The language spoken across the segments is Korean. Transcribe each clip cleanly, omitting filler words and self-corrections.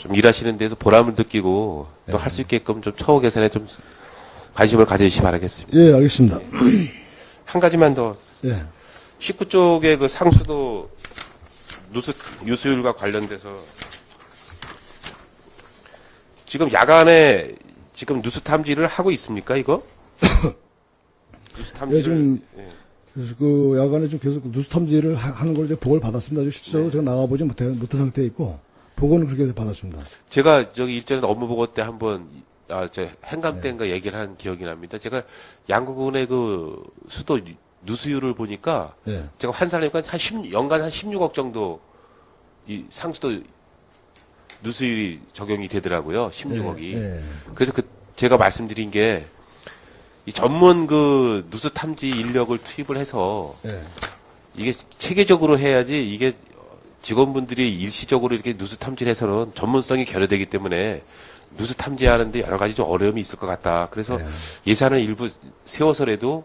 좀 일하시는 데서 보람을 느끼고 또 할 수 있게끔 좀 처우 개선에 좀 관심을 가져주시기 바라겠습니다. 예, 알겠습니다. 한 가지만 더. 예. 19쪽의 그 상수도 누수율과 관련돼서 지금 야간에 지금 누수 탐지를 하고 있습니까, 이거? 누수 탐지를. 예, 지금 예. 그래서 그 야간에 좀 계속 누수 탐지를 하는 걸 이제 보고를 받았습니다. 실제로 제가 나가보지 못한 상태에 있고 보고는 그렇게 받았습니다. 제가 저기 일전에 업무 보고 때 한번 저 행감 때인가 얘기를 한 기억이 납니다. 제가 양구군의 그 수도 누수율을 보니까 예. 제가 환산하니까 연간 한 16억 정도 이 상수도 누수율이 적용이 되더라고요. 16억이. 예. 그래서 제가 말씀드린 게 이 전문 그 누수 탐지 인력을 투입을 해서 예. 이게 체계적으로 해야지 이게 직원분들이 일시적으로 이렇게 누수 탐지를 해서는 전문성이 결여되기 때문에 누수 탐지하는데 여러 가지 좀 어려움이 있을 것 같다. 그래서 예산을 일부 세워서라도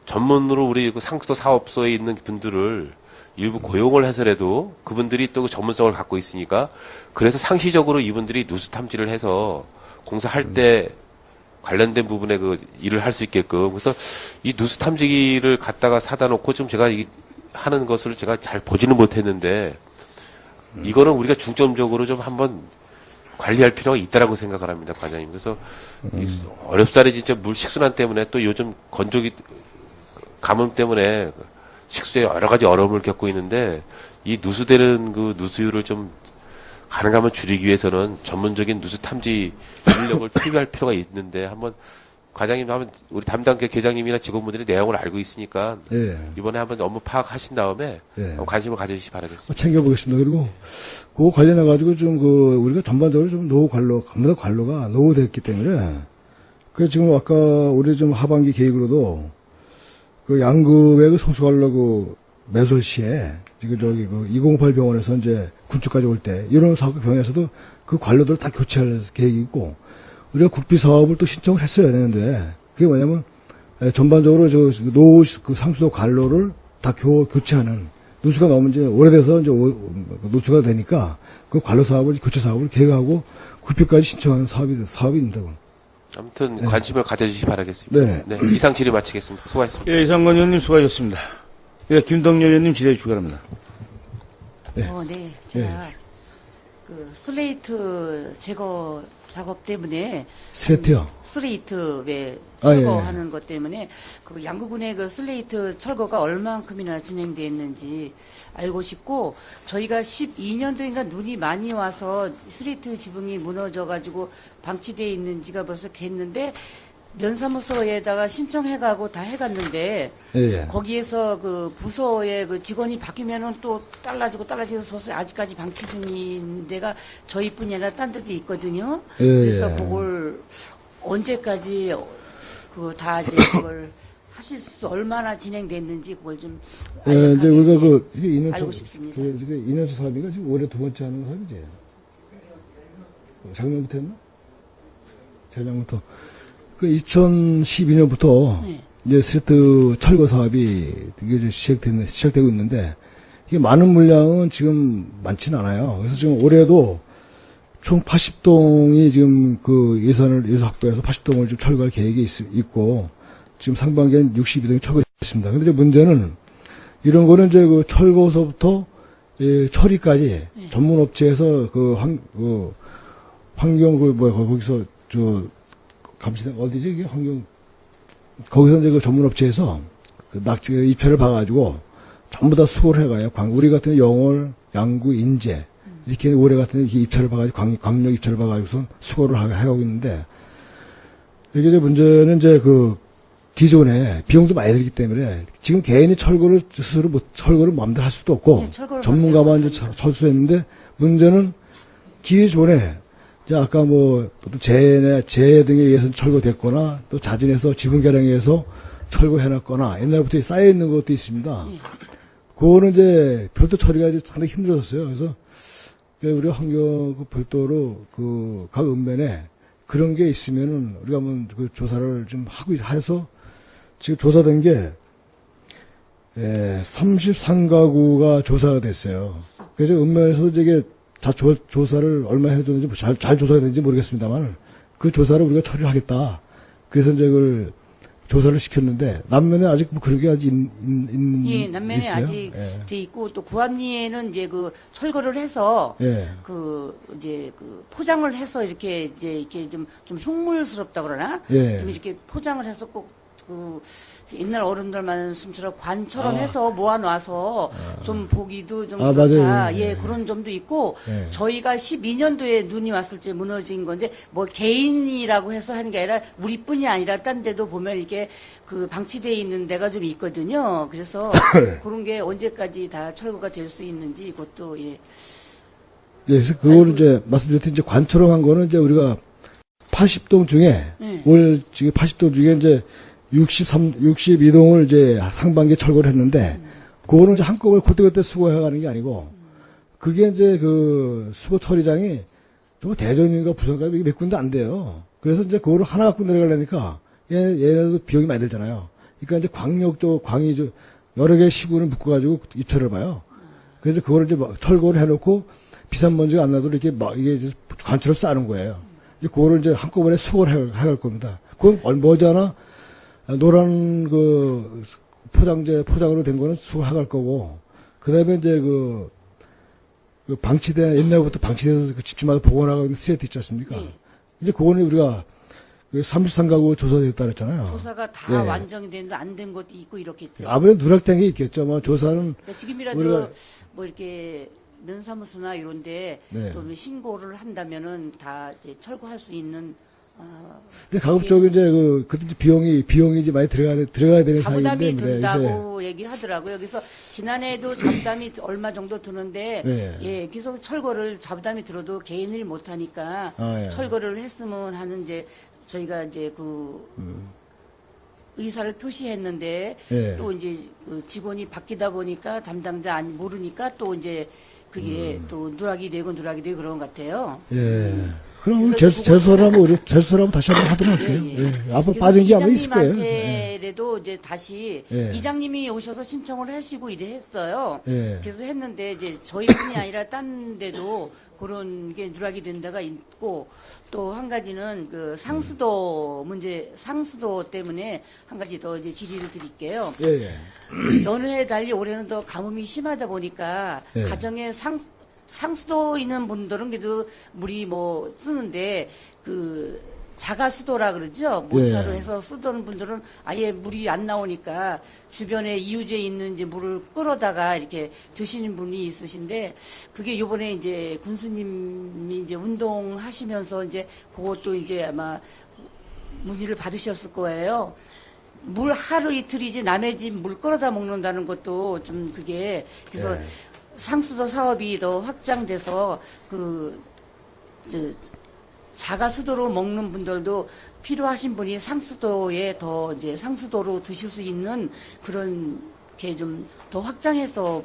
전문으로 우리 그 상수도 사업소에 있는 분들을 일부 고용을 해서라도 그분들이 또 그 전문성을 갖고 있으니까 그래서 상시적으로 이분들이 누수 탐지를 해서 공사할 때 관련된 부분에 그 일을 할 수 있게끔 그래서 이 누수 탐지기를 갖다가 사다 놓고 좀 제가 하는 것을 제가 잘 보지는 못했는데 이거는 우리가 중점적으로 좀 한번 관리할 필요가 있다라고 생각을 합니다, 과장님. 그래서 이 어렵사리 진짜 물 식순환 때문에 또 요즘 건조기 가뭄 때문에 식수에 여러 가지 어려움을 겪고 있는데 이 누수되는 그 누수율을 좀 가능하면 줄이기 위해서는 전문적인 누수 탐지 인력을 투입할 필요가 있는데 한번 과장님 한번 우리 담당 계장님이나 직원분들이 내용을 알고 있으니까 예. 이번에 한번 업무 파악하신 다음에 예. 한번 관심을 가져주시기 바라겠습니다. 챙겨보겠습니다. 그리고 그거 관련해가지고 좀 우리가 전반적으로 좀 아무래도 관로가 노후됐기 때문에 그 지금 아까 우리 좀 하반기 계획으로도 그 양구의 그 성수관로 그 매솔 시에 지금 저기 그 2008 병원에서 이제 군축까지 올 때 이런 사업 병원에서도 그 관로들을 다 교체할 계획이 있고 우리가 국비 사업을 또 신청을 했어야 되는데 그게 뭐냐면 전반적으로 노후 그 상수도 관로를 다 교체하는 누수가 너무 이제 오래돼서 이제 노수가 되니까 그 관로 사업을 교체 사업을 계획하고 국비까지 신청하는 사업입니다. 아무튼 관심을 가져주시기 바라겠습니다. 네. 네, 이상 질의 마치겠습니다. 수고하셨습니다. 예, 이상건 의원님 수고하셨습니다. 예, 김동열 의원님 질의해 주시기 바랍니다. 네. 네. 제가 그 슬레이트 제거 작업 때문에 슬레이트요? 슬레이트 왜 아, 예. 철거하는 것 때문에 그 양구군의 그 슬레이트 철거가 얼만큼이나 진행됐는지 알고 싶고 저희가 12년도인가 눈이 많이 와서 슬레이트 지붕이 무너져가지고 방치돼 있는지가 벌써 겠는데 면사무소에다가 신청해가고 다 해갔는데 예. 거기에서 그 부서의 그 직원이 바뀌면은 또 잘라지고 아직까지 방치 중인 데가 저희뿐이 아니라 딴 데도 있거든요. 예. 그래서 그걸 언제까지 그 다 이제 그걸 하실 수 얼마나 진행됐는지 그걸 좀 예, 이제 우리가 이게 2년차 알고 싶습니다. 이게 2년차 사업인가 지금 올해 두 번째 하는 사업이지. 작년부터 했나? 재작년부터. 그 2012년부터 네. 이제 슬레이트 철거 사업이 이게 시작되고 있는데 이게 많은 물량은 지금 많지는 않아요. 그래서 지금 올해도 총 80동이 지금 그 예산 확보해서 80동을 좀 철거할 계획이 있고 지금 상반기엔 62동이 철거됐습니다. 근데 이제 문제는 이런 거는 이제 그 철거서부터 처리까지 전문 업체에서 거기서 감시된 어디지 이게 거기서 이제 그 전문 업체에서 그 입찰을 봐가지고 전부 다 수고를 해가요. 우리 같은 영월, 양구, 인제 이렇게 올해 같은 이렇게 입찰을 봐가지고 광역 입찰을 봐가지고선 수고를 하고 있는데 이게 이제 문제는 이제 그 기존에 비용도 많이 들기 때문에 지금 개인이 철거를 마음대로 할 수도 없고 네, 전문가만 이제 철수했는데 문제는 기존에 이제 아까 또 재해 등에 의해서 철거됐거나 또 자진해서 지분 개량에 의해서 철거해놨거나 옛날부터 쌓여있는 것도 있습니다. 그거는 이제 별도 처리가 상당히 힘들었어요. 그래서 우리가 환경 별도로 각 읍면에 그런 게 있으면은 우리가 한번 그 조사를 좀 해서 지금 조사된 게 33가구가 조사가 됐어요. 그래서 읍면에서도 이게 조사를 얼마 해줬는지 잘 조사가 됐는지 모르겠습니다만 그 조사를 우리가 처리를 하겠다. 그래서 이제 그걸 조사를 시켰는데 남면에 아직 뭐 그런 게 아직 예, 남면에 있어요? 아직 예. 돼 있고 또 구암리에는 이제 그 철거를 해서 예. 그 이제 그 포장을 해서 이렇게 이제 이렇게 좀 흉물스럽다 그러나 예. 좀 이렇게 포장을 해서 꼭 그 옛날 어른들만 숨처럼 관처럼 해서 모아놔서 좀 보기도 좀 아, 그렇다. 맞아요. 예, 그런 점도 있고 예. 저희가 12년도에 눈이 왔을 때 무너진 건데 뭐 개인이라고 해서 하는 게 아니라 우리뿐이 아니라 딴 데도 보면 이렇게 그 방치되어 있는 데가 좀 있거든요. 그래서 그런 게 언제까지 다 철거가 될 수 있는지 이것도 예. 예, 그래서 그거를 이제 말씀드렸듯이 이제 관처럼 한 거는 이제 우리가 80동 중에 지금 80동 중에 이제 62동을 이제 상반기에 철거를 했는데 그거는 이제 한꺼번에 그때그때 수거해가는 게 아니고 그게 이제 그 수거 처리장이 좀 대전인가 부산까지 몇 군데 안 돼요. 그래서 이제 그거를 하나 갖고 내려가려니까 얘네도 비용이 많이 들잖아요. 그러니까 이제 광이 여러 개의 시군을 묶어가지고 입찰을 봐요. 그래서 그거를 이제 철거를 해놓고 비싼 먼지가 안 나도록 이렇게 이게 이제 관처럼 싸는 거예요. 이제 그거를 이제 한꺼번에 수거를 해갈 겁니다. 그건 머지않아 노란 그 포장으로 된 거는 수거해갈 거고, 그 다음에 이제 그 옛날부터 방치돼서 그 집집마다 보관하고 있는 스레트 있지 않습니까? 이제 그거는 우리가 그 33가구 조사됐다 그랬잖아요. 조사가 다 예. 완성이 됐는데 안 된 것도 있고 이렇겠죠. 아무래도 누락된 게 있겠죠. 뭐 조사는 그러니까 지금이라도 우리가- 뭐 이렇게 면사무소나 이런데 네. 또 신고를 한다면은 다 이제 철거할 수 있는 근데 가급적이 이제 그때 이제 비용이 이제 많이 들어가야 되는 자부담이 사이인데, 든다고 얘기를 하더라고요. 그래서 지난해에도 자부담이 얼마 정도 드는데, 네. 예, 그래서 철거를 자부담이 들어도 개인을 못 하니까 아, 예. 철거를 했으면 하는 이제 저희가 이제 의사를 표시했는데 예. 또 이제 그 직원이 바뀌다 보니까 담당자 모르니까 또 이제 그게 또 누락이 되고 그런 것 같아요. 예. 그럼 우리 그래서 재수사라면 다시 한번 하도록 할게요. 예. 앞으로 그래서 빠진 게 아마 있을 거예요. 예. 이장님한테라도 이제 다시 예. 이장님이 오셔서 신청을 하시고 이래 했어요. 예. 그래서 했는데 이제 저희뿐이 아니라 딴 데도 그런 게 누락이 된 데가 있고 또 한 가지는 그 상수도 때문에 한 가지 더 이제 질의를 드릴게요. 예, 예. 여느 해 달리 올해는 더 가뭄이 심하다 보니까 예. 가정에 상수도 있는 분들은 그래도 물이 뭐 쓰는데 그 자가수도라 그러죠. 모터로 예. 해서 쓰던 분들은 아예 물이 안 나오니까 주변에 이유제 있는 이제 물을 끌어다가 이렇게 드시는 분이 있으신데 그게 요번에 이제 군수님이 이제 운동하시면서 이제 그것도 이제 아마 문의를 받으셨을 거예요. 물 하루 이틀이지 남의 집 물 끌어다 먹는다는 것도 좀 그게 그래서 예. 상수도 사업이 더 확장돼서 자가 수도로 먹는 분들도 필요하신 분이 상수도에 더 이제 상수도로 드실 수 있는 그런 게 좀 더 확장해서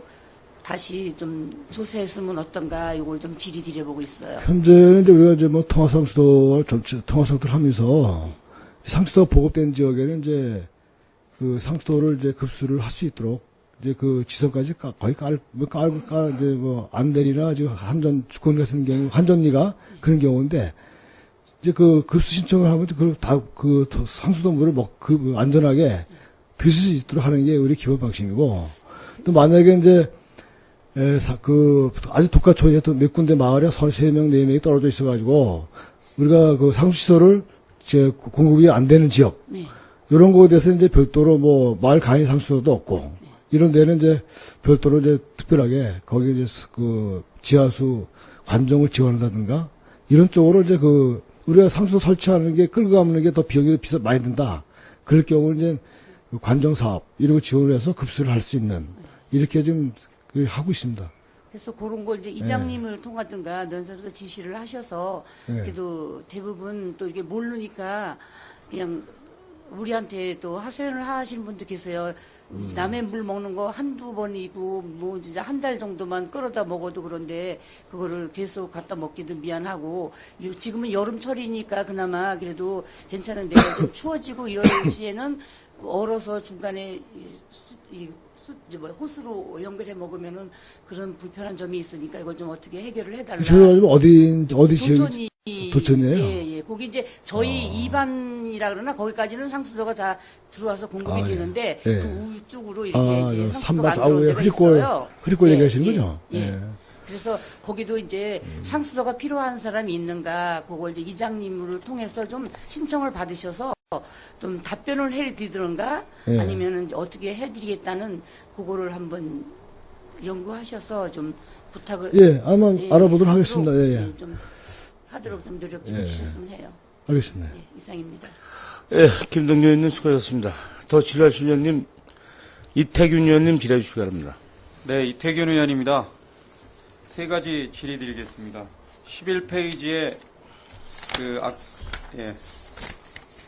다시 좀 조사했으면 어떤가 이걸 좀 질의 드려보고 있어요. 현재는 이제 우리가 이제 뭐 통화상수도를 하면서 상수도가 보급된 지역에는 이제 그 상수도를 이제 급수를 할 수 있도록 이제 그 지선까지 거의 이제 뭐 안대리나 지금 주권 같은 경우 한전리가 그런 경우인데 이제 그 급수 신청을 하면 그 상수도 물을 안전하게 드실 수 있도록 하는 게 우리 기본 방침이고 또 만약에 이제 아직 독가촌에 또 몇 군데 마을에 3명, 4명이 떨어져 있어가지고 우리가 그 상수시설을 공급이 안 되는 지역 네. 이런 거에 대해서 이제 별도로 뭐 마을 간이 상수도도 없고 이런 데는 이제 별도로 이제 특별하게 거기 이제 그 지하수 관정을 지원한다든가 이런 쪽으로 이제 우리가 상수도 설치하는 게 끌고 가는 게 더 비용이 많이 든다. 그럴 경우는 이제 그 관정 사업 이런 거 지원을 해서 급수를 할 수 있는 이렇게 좀 하고 있습니다. 그래서 그런 걸 이제 이장님을 통하든가 면사로서 지시를 하셔서 네. 그래도 대부분 또 이게 모르니까 그냥 우리한테 또 하소연을 하시는 분도 계세요. 남의 물 먹는 거 한두 번이고 뭐 진짜 한 달 정도만 끌어다 먹어도 그런데 그거를 계속 갖다 먹기도 미안하고 지금은 여름철이니까 그나마 그래도 괜찮은데 좀 추워지고 이럴 시에는 얼어서 중간에 호수로 연결해 먹으면은 그런 불편한 점이 있으니까 이걸 좀 어떻게 해결을 해달라. 저 어디 지역이? 도천이 도천이에요? 예. 거기 이제 저희 이반이라 그러나 거기까지는 상수도가 다 들어와서 공급이 아, 예. 되는데 예. 그 우쪽으로 이렇게 이제 상수도가 삼바 안 좌우에 들어오는 데가 흐릿골 있어요. 흐릿골 예, 얘기하시는 예, 거죠? 예. 그래서 거기도 이제 상수도가 필요한 사람이 있는가 그걸 이제 이장님을 통해서 좀 신청을 받으셔서 좀 답변을 해드리든가 예. 아니면은 어떻게 해드리겠다는 그거를 한번 연구하셔서 좀 부탁을 예, 아마 알아보도록 하겠습니다. 예, 예. 좀 하도록 좀 노력 좀 해주셨으면 해요. 알겠습니다. 예, 이상입니다. 예, 김동연 의원님 수고하셨습니다. 더 질의하실 의원님, 이태균 의원님 질의해 주시기 바랍니다. 네, 이태균 의원입니다. 세 가지 질의 드리겠습니다. 11페이지에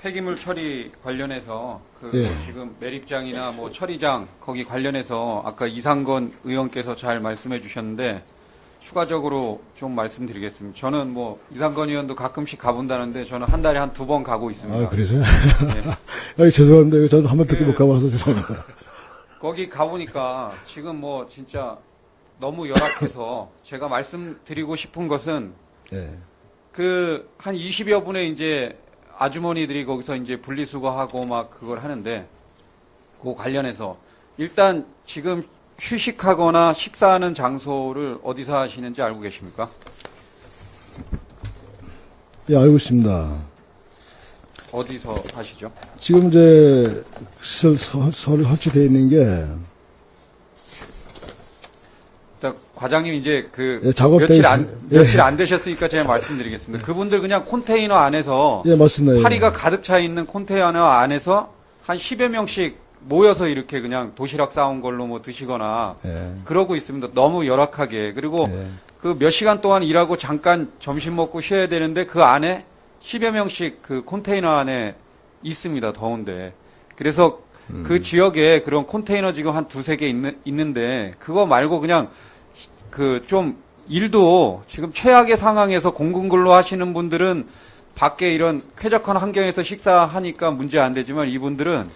폐기물 처리 관련해서 예. 지금 매립장이나 뭐 처리장 거기 관련해서 아까 이상건 의원께서 잘 말씀해 주셨는데 추가적으로 좀 말씀드리겠습니다. 저는 뭐 이상건 의원도 가끔씩 가본다는데 저는 한 달에 한 2번 가고 있습니다. 아, 그래서요? 네. 아, 죄송합니다. 저도 한 번밖에 못 가봐서 죄송합니다. 거기 가보니까 지금 뭐 진짜 너무 열악해서 제가 말씀드리고 싶은 것은 예. 한 20여 분의 이제 아주머니들이 거기서 이제 분리수거하고 막 그걸 하는데 그 관련해서 일단 지금 휴식하거나 식사하는 장소를 어디서 하시는지 알고 계십니까? 예, 알고 있습니다. 어디서 하시죠? 지금 이제 서류 설치되어 있는 게 일단 과장님 이제 예, 작업 며칠 예. 안 되셨으니까 제가 말씀드리겠습니다. 그분들 그냥 컨테이너 안에서 예, 맞습니다. 예. 파리가 가득 차 있는 컨테이너 안에서 한 10여 명씩 모여서 이렇게 그냥 도시락 싸온 걸로 뭐 드시거나 예. 그러고 있습니다. 너무 열악하게. 그리고 예. 그 몇 시간 동안 일하고 잠깐 점심 먹고 쉬어야 되는데 그 안에 10여 명씩 그 컨테이너 안에 있습니다. 더운데. 그래서 그 지역에 그런 컨테이너 지금 한 두세 개 있는데 그거 말고 그냥 그 좀 일도 지금 최악의 상황에서 공군근로 하시는 분들은 밖에 이런 쾌적한 환경에서 식사하니까 문제 안 되지만 이분들은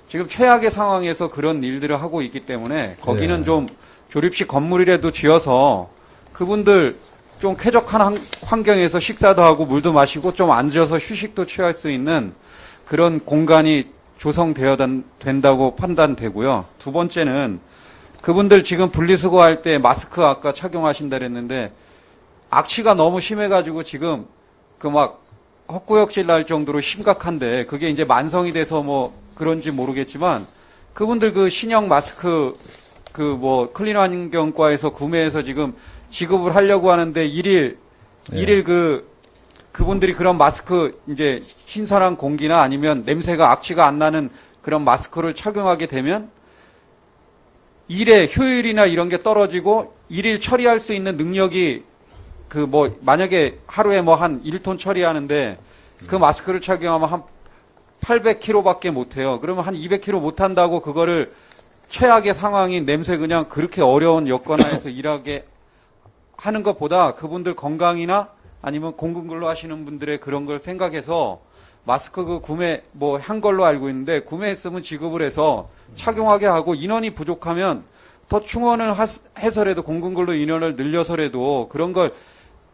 지금 최악의 상황에서 그런 일들을 하고 있기 때문에 거기는 예. 좀 조립식 건물이라도 지어서 그분들 좀 쾌적한 환경에서 식사도 하고 물도 마시고 좀 앉아서 휴식도 취할 수 있는 그런 공간이 조성되어야 된다고 판단되고요. 두 번째는 그분들 지금 분리수거할 때 마스크 아까 착용하신다 그랬는데 악취가 너무 심해가지고 지금 그 막 헛구역질 날 정도로 심각한데 그게 이제 만성이 돼서 뭐 그런지 모르겠지만 그분들 그 신형 마스크 그 뭐 클린환경과에서 구매해서 지금 지급을 하려고 하는데 일일 그분들이 그런 마스크 이제 신선한 공기나 아니면 냄새가 악취가 안 나는 그런 마스크를 착용하게 되면 일의 효율이나 이런 게 떨어지고 일일 처리할 수 있는 능력이 그 뭐 만약에 하루에 뭐 한 1톤 처리하는데 그 마스크를 착용하면 한 800kg밖에 못 해요. 그러면 한 200kg 못 한다고 그거를 최악의 상황인 냄새 그냥 그렇게 어려운 여건 하에서 일하게 하는 것보다 그분들 건강이나 아니면 공군근로 하시는 분들의 그런 걸 생각해서 마스크 그 구매 뭐 한 걸로 알고 있는데 구매했으면 지급을 해서 착용하게 하고 인원이 부족하면 더 충원을 해서라도 공군근로 인원을 늘려서라도 그런 걸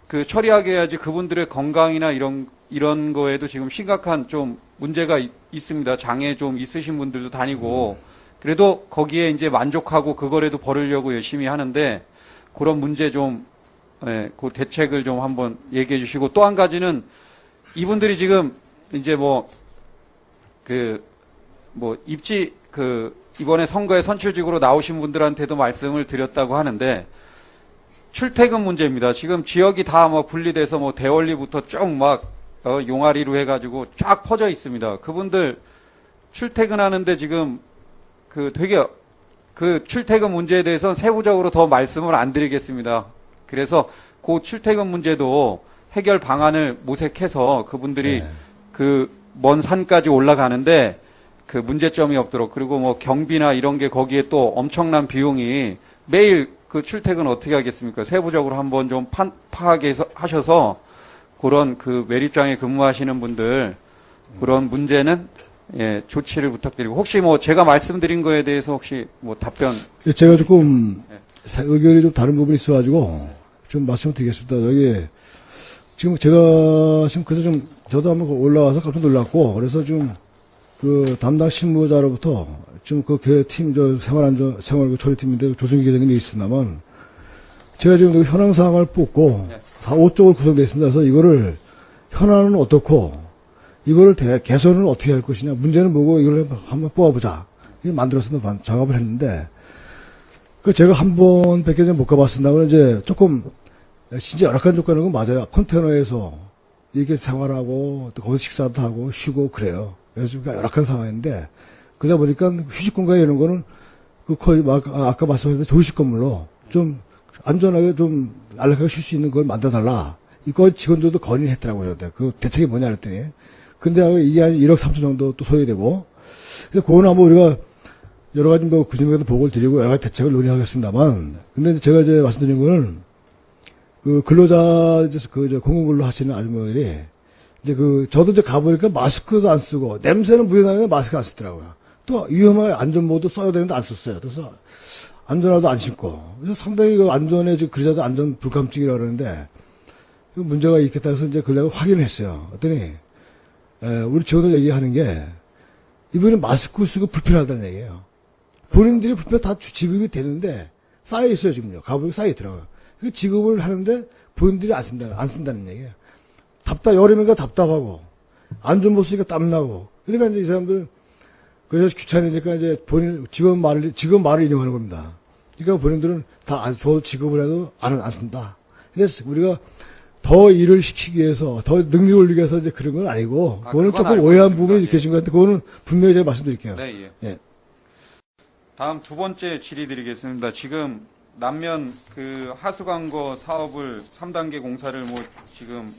그 처리하게 해야지 그분들의 건강이나 이런 거에도 지금 심각한 좀 문제가 있습니다. 장애 좀 있으신 분들도 다니고 그래도 거기에 이제 만족하고 그거라도 벌으려고 열심히 하는데 그런 문제 좀 예, 그 대책을 좀 한번 얘기해 주시고 또 한 가지는 이분들이 지금 이제 이번에 선거에 선출직으로 나오신 분들한테도 말씀을 드렸다고 하는데 출퇴근 문제입니다. 지금 지역이 다 뭐 분리돼서 뭐 대월리부터 쭉 막 용아리로 해가지고 쫙 퍼져 있습니다. 그분들 출퇴근하는데 지금 되게 출퇴근 문제에 대해서는 세부적으로 더 말씀을 안 드리겠습니다. 그래서 그 출퇴근 문제도 해결 방안을 모색해서 그분들이 그 먼 산까지 올라가는데 그 문제점이 없도록 그리고 뭐 경비나 이런 게 거기에 또 엄청난 비용이 매일 그 출퇴근 어떻게 하겠습니까? 세부적으로 한번 좀 파악하셔서 그런 그 매립장에 근무하시는 분들 그런 문제는 예, 조치를 부탁드리고 혹시 뭐 제가 말씀드린 거에 대해서 혹시 뭐 답변 제가 조금 의견이 좀 다른 부분이 있어가지고 좀 말씀드리겠습니다. 여기 지금 제가 지금 그래서 좀 저도 한번 올라와서 깜짝 놀랐고 그래서 좀 그 담당 실무자로부터 좀 그 팀 저 생활 처리팀인데 조승기 계장님이 있었나만 제가 지금 현황 사항을 뽑고 4~5쪽을 구성되어 있습니다. 그래서 이거를 현황은 어떻고 이거를 개선을 어떻게 할 것이냐 문제는 뭐고 이걸 한번 뽑아보자 이거 만들어서 작업을 했는데 그 제가 한 번밖에 못 가봤습니다만 이제 조금 진짜 열악한 조건인 건 맞아요. 컨테이너에서 이렇게 생활하고 또 거기서 식사도 하고 쉬고 그래요. 그래서 좀 열악한 상황인데 그러다 보니까 휴식 공간 이런 거는 그 거의 아까 말씀하셨던 조식 건물로 좀 안전하게 좀 안락하게 쉴 수 있는 걸 만들어달라. 이거 직원들도 건의를 했더라고요. 그 대책이 뭐냐 그랬더니 근데 이게 한 1억 3천 정도 또 소요되고 그래서 그거는 한번 우리가 여러 가지 뭐 구직에도 보고를 드리고 여러 가지 대책을 논의하겠습니다만 근데 제가 이제 말씀드린 거는 그 근로자 공공근로 하시는 아주머니들이 이제 저도 이제 가보니까 마스크도 안 쓰고 냄새는 무연하는데 마스크 안 쓰더라고요. 또 위험하게 안전모도 써야 되는데 안 썼어요. 그래서 안전화도 안 신고 그래서 상당히 그 안전에 지금 근로자들 안전 불감증이라 그러는데 그 문제가 있겠다 해서 이제 그걸 내가 확인을 했어요. 그랬더니 우리 직원들 얘기하는 게 이분은 마스크 쓰고 불편하다는 얘기예요. 본인들이 불편 다 지급이 되는데 쌓여 있어요 지금요. 가보니까 쌓여 있더라고요. 그 지급을 하는데 본인들이 안 쓴다는 얘기예요. 여름이니까 답답하고 안전 못 쓰니까 땀나고 그러니까 이제 이 사람들 그래서 귀찮으니까 이제 직원 말을 인용하는 겁니다. 그러니까 본인들은 다 줘 지급을 해도 안 쓴다. 그래서 우리가 더 일을 시키기 위해서 더 능력을 올리기 위해서 이제 그런 건 아니고 그거는 조금 오해한 부분이 계신 것 같은데 그거는 분명히 제가 말씀드릴게요. 네, 예. 예. 다음 두 번째 질의드리겠습니다. 지금 남면 그 하수광거 사업을 3단계 공사를 지금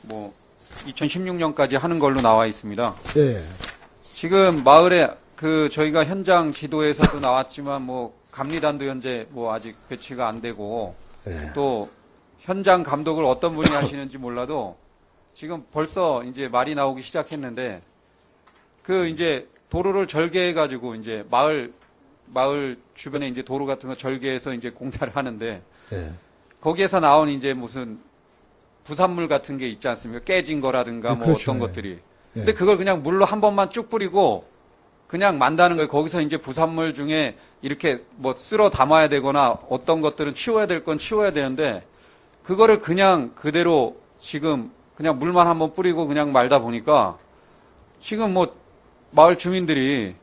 2016년까지 하는 걸로 나와 있습니다. 예. 지금 마을에 저희가 현장 지도에서도 나왔지만 감리단도 현재 아직 배치가 안 되고 예. 또 현장 감독을 어떤 분이 하시는지 몰라도 지금 벌써 이제 말이 나오기 시작했는데 이제 도로를 절개해 가지고 이제 마을 주변에 이제 도로 같은 거 절개해서 이제 공사를 하는데 예. 거기에서 나온 이제 무슨 부산물 같은 게 있지 않습니까? 깨진 거라든가 그렇죠. 어떤 예. 것들이. 근데 그걸 그냥 물로 한 번만 쭉 뿌리고 그냥 만다는 거예요. 거기서 이제 부산물 중에 이렇게 쓸어 담아야 되거나 어떤 것들은 치워야 될 건 치워야 되는데 그거를 그냥 그대로 지금 그냥 물만 한번 뿌리고 그냥 말다 보니까 지금 마을 주민들이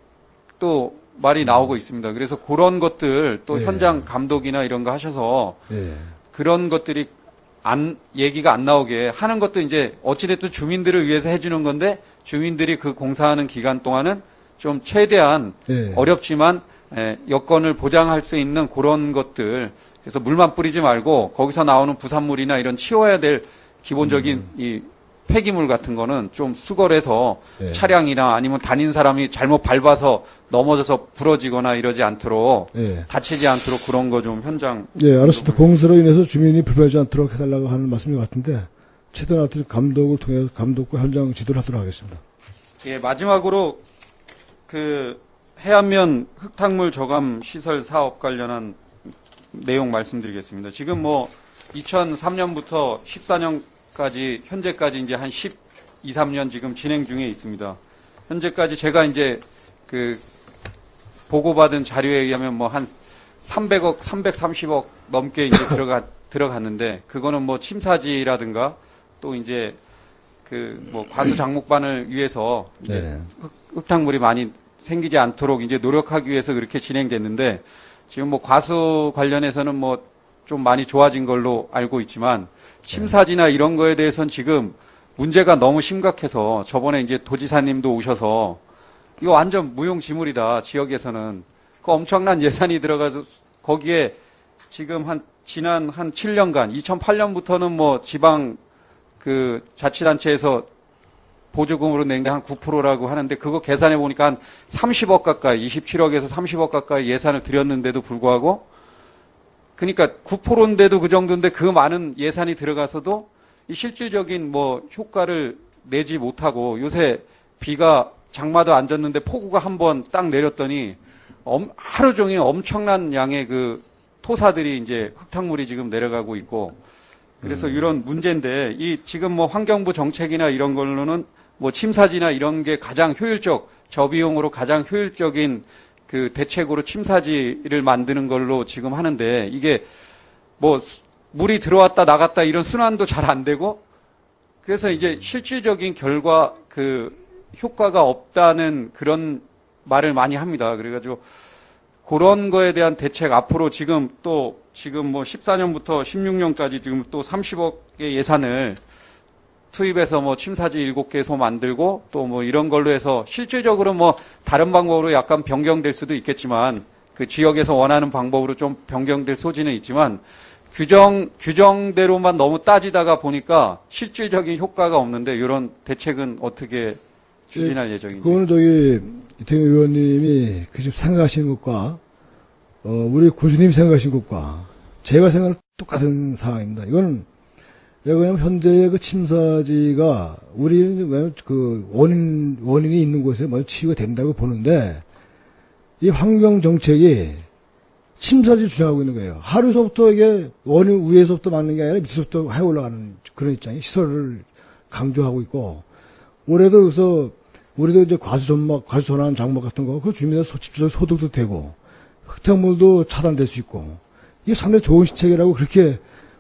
또 말이 나오고 있습니다. 그래서 그런 것들 또 예. 현장 감독이나 이런 거 하셔서 예. 그런 것들이 얘기가 안 나오게 하는 것도 이제 어찌됐든 주민들을 위해서 해주는 건데 주민들이 그 공사하는 기간 동안은 좀 최대한 예. 어렵지만 여건을 보장할 수 있는 그런 것들 그래서 물만 뿌리지 말고 거기서 나오는 부산물이나 이런 치워야 될 기본적인 이 폐기물 같은 거는 좀 수거해서 예. 차량이나 아니면 다닌 사람이 잘못 밟아서 넘어져서 부러지거나 이러지 않도록 예. 다치지 않도록 그런 거 좀 현장 예, 알았습니다. 공사로 인해서 주민이 불편하지 않도록 해달라고 하는 말씀인 것 같은데, 최대한 하여튼 감독을 통해서 감독과 현장 지도를 하도록 하겠습니다. 예, 마지막으로 해안면 흙탕물 저감 시설 사업 관련한 내용 말씀드리겠습니다. 지금 2003년부터 14년까지 현재까지 이제 한 12, 13년 지금 진행 중에 있습니다. 현재까지 제가 이제 보고받은 자료에 의하면 한 300억, 330억 넘게 이제 들어갔는데 그거는 침사지라든가 또 이제 과수 장목반을 위해서 네. 흙탕물이 많이 생기지 않도록 이제 노력하기 위해서 그렇게 진행됐는데 지금 과수 관련해서는 좀 많이 좋아진 걸로 알고 있지만 심사지나 이런 거에 대해서는 지금 문제가 너무 심각해서 저번에 이제 도지사님도 오셔서 이거 완전 무용지물이다 지역에서는 그 엄청난 예산이 들어가서 거기에 지금 지난 7년간 2008년부터는 지방 자치단체에서 보조금으로 낸 게 한 9%라고 하는데 그거 계산해 보니까 한 30억 가까이 27억에서 30억 가까이 예산을 들였는데도 불구하고 그러니까 9%인데도 그 정도인데 그 많은 예산이 들어가서도 이 실질적인 효과를 내지 못하고 요새 비가 장마도 안 졌는데 폭우가 한번 딱 내렸더니 하루 종일 엄청난 양의 그 토사들이 이제 흙탕물이 지금 내려가고 있고 그래서 이런 문제인데 이 지금 뭐 환경부 정책이나 이런 걸로는 뭐 침사지나 이런 게 가장 저비용으로 가장 효율적인 그 대책으로 침사지를 만드는 걸로 지금 하는데 이게 뭐 물이 들어왔다 나갔다 이런 순환도 잘 안 되고 그래서 이제 실질적인 결과 그 효과가 없다는 그런 말을 많이 합니다. 그래가지고 그런 거에 대한 대책 앞으로 지금 뭐 14년부터 16년까지 지금 또 30억의 예산을 투입해서 뭐 침사지 7개소 만들고 또 뭐 이런 걸로 해서 실질적으로 뭐 다른 방법으로 약간 변경될 수도 있겠지만 그 지역에서 원하는 방법으로 좀 변경될 소지는 있지만 규정대로만 너무 따지다가 보니까 실질적인 효과가 없는데 이런 대책은 어떻게 추진할 예정인지. 그거는 저기 이태경 의원님이 그 집 생각하시는 것과 우리 교수님이 생각하신 것과 제가 생각하는 똑같은 상황입니다. 이거는 왜냐하면 현재의 그 침사지가 우리는 그 원인이 있는 곳에 먼저 치유가 된다고 보는데 이 환경 정책이 침사지를 주장하고 있는 거예요. 하루서부터 이게 원인 위에서부터 막는 게 아니라 밑에서부터 해 올라가는 그런 입장이 시설을 강조하고 있고 올해도 그래서 우리도 이제 과수전환 장막 같은 거 그 주민들 직접적으로 소득도 되고 흙탕물도 차단될 수 있고 이게 상당히 좋은 시책이라고 그렇게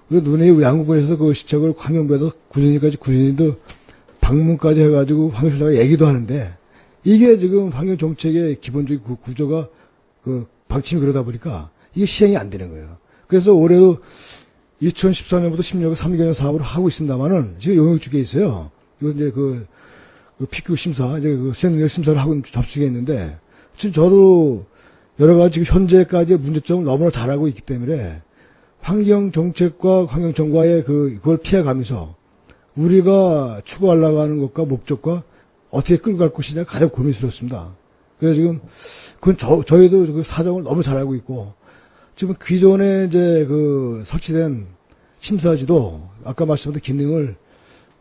눈에 양국에서 그 시책을 환경부에서 구준이도 방문까지 해가지고 환경부가 얘기도 하는데 이게 지금 환경정책의 기본적인 그 구조가 그 방침이 그러다 보니까 이게 시행이 안 되는 거예요. 그래서 올해도 2014년부터 16년 3개년 사업을 하고 있습니다만은 지금 용역주기에 있어요. 이거 이제 그 PQ 심사, 이제 그 수행능력 심사를 하고 접수해 있는데 지금 저도 여러 가지 지금 현재까지의 문제점을 너무나 잘 알고 있기 때문에 환경정책과 환경정과의 그걸 피해가면서 우리가 추구하려고 하는 것과 목적과 어떻게 끌고 갈 것이냐 가장 고민스럽습니다. 그래서 지금 그건 저희도 그 사정을 너무 잘 알고 있고 지금 기존에 이제 그 설치된 심사지도 아까 말씀드린 기능을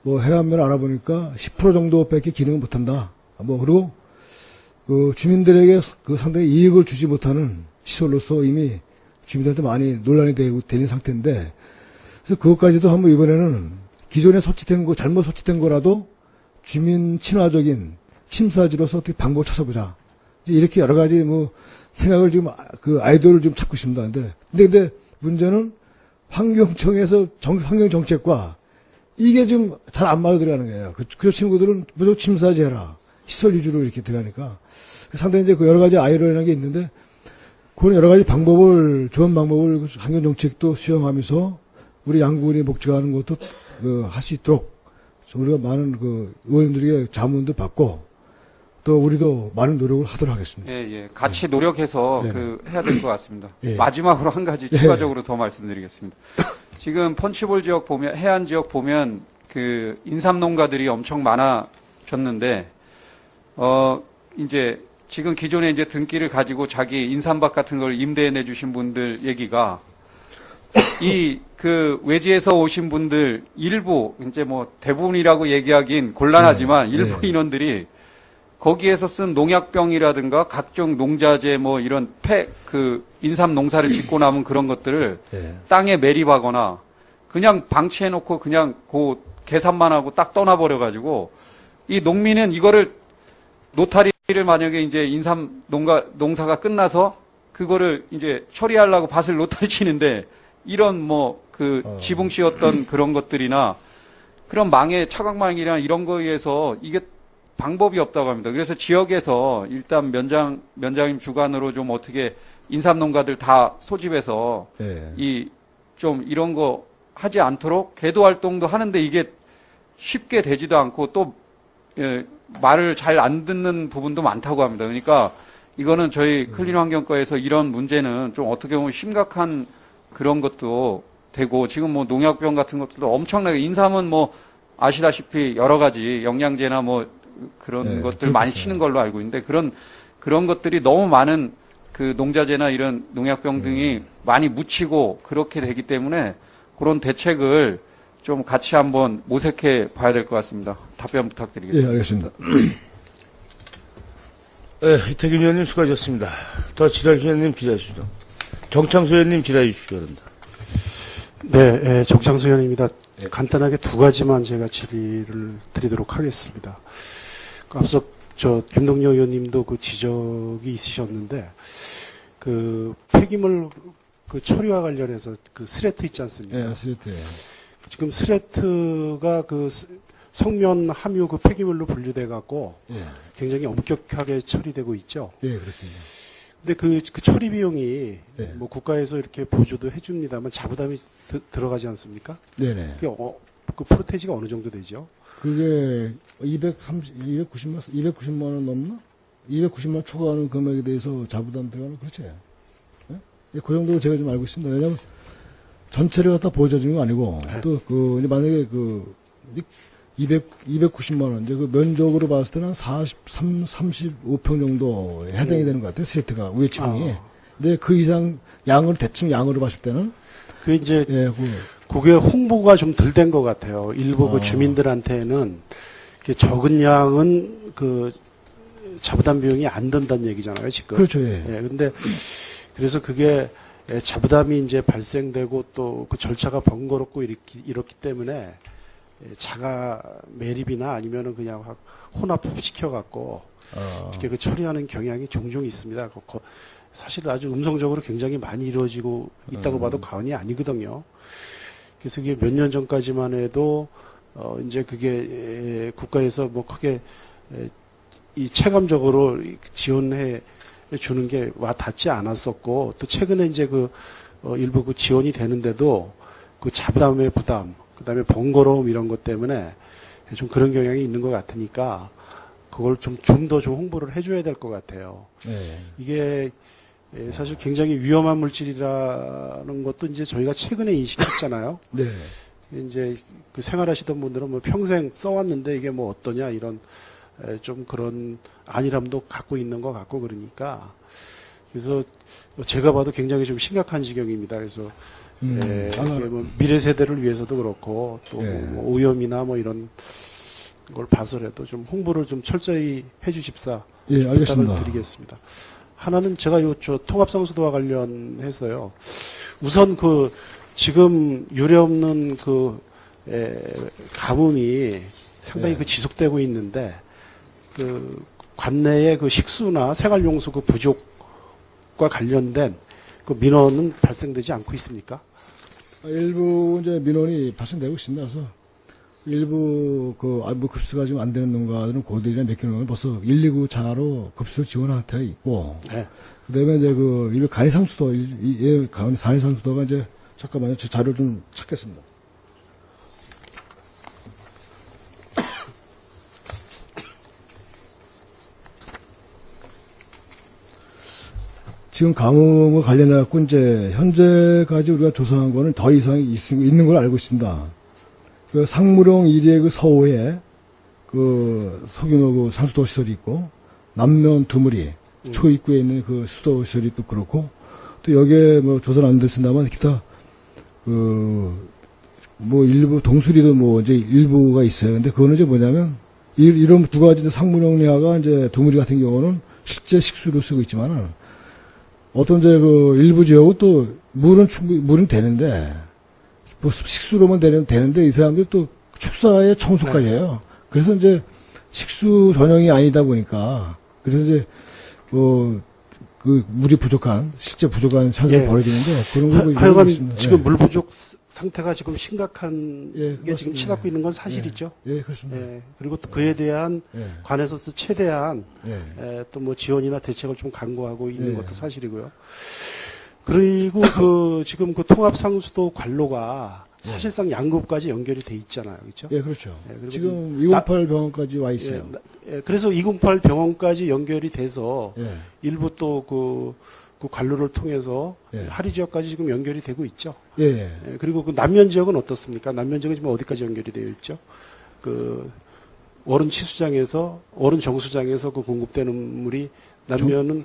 뭐 해안면 알아보니까 10% 정도밖에 기능을 못한다. 뭐 그리고 그 주민들에게 그 상당히 이익을 주지 못하는 시설로서 이미 주민들한테 많이 논란이 되는 상태인데 그래서 그것까지도 한번 이번에는 기존에 설치된 거 잘못 설치된 거라도 주민 친화적인 심사지로서 어떻게 방법을 찾아보자. 이렇게 여러 가지 뭐 생각을 지금 그 아이디어를 좀 찾고 있습니다. 근데 문제는 환경청에서 환경정책과 이게 좀 잘 안 맞아 들어가는 거예요. 그 친구들은 무조건 침사지 해라. 시설 위주로 이렇게 들어가니까 상당히 이제 그 여러 가지 아이러니한 게 있는데 그런 여러 가지 좋은 방법을 환경정책도 수용하면서 우리 양구군이 목적하는 것도 할 수 있도록 우리가 많은 그 의원들에게 자문도 받고 또 우리도 많은 노력을 하도록 하겠습니다. 예. 같이 노력해서 해야 될 것 같습니다. 예. 마지막으로 한 가지 추가적으로 더 말씀드리겠습니다. 지금 펀치볼 지역 보면, 해안 지역 보면 그 인삼농가들이 엄청 많아졌는데, 이제 지금 기존에 이제 등기를 가지고 자기 인삼밭 같은 걸 임대해 내주신 분들 얘기가 그 외지에서 오신 분들 일부, 이제 뭐 대부분이라고 얘기하긴 곤란하지만 일부 인원들이 거기에서 쓴 농약병이라든가 각종 농자재 뭐 이런 인삼 농사를 짓고 남은 그런 것들을 땅에 매립하거나 그냥 방치해놓고 그냥 계산만 하고 딱 떠나버려가지고 이 농민은 이거를 노타리를 만약에 이제 인삼 농사가 끝나서 그거를 이제 처리하려고 밭을 노타리 치는데 이런 지붕 씌웠던 그런 것들이나 그런 차광망이나 이런 거에 의해서 이게 방법이 없다고 합니다. 그래서 지역에서 일단 면장님 주관으로 좀 어떻게 인삼 농가들 다 소집해서 좀 이런 거 하지 않도록 궤도 활동도 하는데 이게 쉽게 되지도 않고 또 말을 잘 안 듣는 부분도 많다고 합니다. 그러니까 이거는 저희 클린환경과에서 이런 문제는 좀 어떻게 보면 심각한 그런 것도 되고 지금 뭐 농약병 같은 것들도 엄청나게 인삼은 뭐 아시다시피 여러 가지 영양제나 뭐 그런 것들 많이 치는 걸로 알고 있는데 그런 것들이 너무 많은 그 농자재나 이런 농약병 등이 많이 묻히고 그렇게 되기 때문에 그런 대책을 좀 같이 한번 모색해 봐야 될 것 같습니다. 답변 부탁드리겠습니다. 예, 알겠습니다. 네, 이태균 의원님 수고하셨습니다. 더 지랄 의원님 질의해 주시죠. 정창수 의원님 질의해 주시기 바랍니다. 네, 정창수 의원입니다. 간단하게 두 가지만 제가 질의를 드리도록 하겠습니다. 앞서 김동여 의원님도 그 지적이 있으셨는데 그 폐기물 그 처리와 관련해서 그 스레트 있지 않습니까? 예, 스레트. 지금 스레트가 그 성면 함유 그 폐기물로 분류돼 갖고 예, 굉장히 엄격하게 처리되고 있죠. 예, 그렇습니다. 근데 그 처리 비용이 네. 뭐 국가에서 이렇게 보조도 해줍니다만 자부담이 들어가지 않습니까? 네네. 그게 그 프로테이지가 어느 정도 되죠? 그게 290만 원 넘나? 290만 원 초과하는 금액에 대해서 자부담 들어가는 그렇지. 예? 예, 그 정도 제가 좀 알고 있습니다. 왜냐면 전체를 갖다 보여주는 건 아니고 또 이제 만약에 290만 원 이제 그 면적으로 봤을 때는 한 35평 정도에 해당이 되는 것 같아요. 스레트가 위에 지붕이. 근데 그 이상 대충 양으로 봤을 때는 그 이제 예, 그게 홍보가 좀 덜 된 것 같아요. 일부 그 주민들한테는 이렇게 적은 양은 그 자부담 비용이 안 든다는 얘기잖아요, 지금. 그렇죠. 예. 예, 근데 그래서 그게 자부담이 이제 발생되고 또 그 절차가 번거롭고 이렇기 때문에 자가 매립이나 아니면은 그냥 확 혼합시켜갖고 이렇게 그 처리하는 경향이 종종 있습니다. 사실 아주 음성적으로 굉장히 많이 이루어지고 있다고 봐도 과언이 아니거든요. 그래서 이게 몇 년 전까지만 해도 이제 그게 국가에서 뭐 크게 이 체감적으로 지원해 주는 게 와 닿지 않았었고 또 최근에 이제 일부 그 지원이 되는데도 그 자부담의 부담 그다음에 번거로움 이런 것 때문에 좀 그런 경향이 있는 것 같으니까 그걸 좀 더 홍보를 해줘야 될 것 같아요. 네. 이게 사실 굉장히 위험한 물질이라는 것도 이제 저희가 최근에 인식했잖아요. 네. 이제 그 생활하시던 분들은 뭐 평생 써왔는데 이게 뭐 어떠냐 이런 좀 그런 안일함도 갖고 있는 것 같고 그러니까 그래서 제가 봐도 굉장히 좀 심각한 지경입니다. 그래서 이게 뭐 미래 세대를 위해서도 그렇고 또 뭐 오염이나 뭐 이런 걸 봐서라도 좀 홍보를 좀 철저히 해주십사 예, 알겠습니다. 부탁을 드리겠습니다. 하나는 제가 통합상수도와 관련해서요. 우선 지금 유례없는 가뭄이 상당히 지속되고 있는데 관내의 식수나 생활용수 부족과 관련된 민원은 발생되지 않고 있습니까? 일부 이제 민원이 발생되고 있습니다. 그래서 일부 급수가 지금 안 되는 농가들은 고들이나 몇 킬로는 벌써 119 자로 급수 지원한 상태가 있고, 네. 그다음에 이제 일부 간이상수도, 간이상수도가 이제 잠깐만요, 제 자료를 좀 찾겠습니다. 지금 가뭄과 관련해갖고 이제 현재까지 우리가 조사한 거는 더 이상 있는 걸 알고 있습니다. 그 상무령 이리의 서호에 소규모 상수도 시설이 있고 남면 두무리 초입구에 있는 수도 시설이 또 그렇고 또 여기에 뭐 조사는 안 됐습니다만 기타 일부 동수리도 이제 일부가 있어요. 근데 그거는 이제 뭐냐면 이런 두 가지 상무령리하가 이제 두무리 같은 경우는 실제 식수로 쓰고 있지만은 어떤 이제 일부 지역은 또 물은 되는데 뭐 식수로만 되는데 이 사람들이 또 축사에 청소까지 해요. 그래서 이제 식수 전용이 아니다 보니까 그래서 이제 물이 실제 부족한 현상이 벌어지는데 그런 거 하여간 지금 물 부족 상태가 지금 심각한 게 지금 치닫고 있는 건 사실이죠. 예, 그렇습니다. 그리고 또 그에 대한 관에서도 최대한 또 뭐 지원이나 대책을 좀 강구하고 있는 것도 사실이고요. 그리고 지금 통합상수도 관로가 사실상 양구까지 연결이 돼 있잖아요. 그렇죠? 예, 그렇죠. 그리고 지금 208 병원까지 와 있어요. 그래서 208 병원까지 연결이 돼서 일부 또 그 관로를 통해서 하리 지역까지 지금 연결이 되고 있죠. 그리고 남면 지역은 어떻습니까? 남면 지역은 지금 어디까지 연결이 되어 있죠? 어른 치수장에서 어른 정수장에서 공급되는 물이 남면은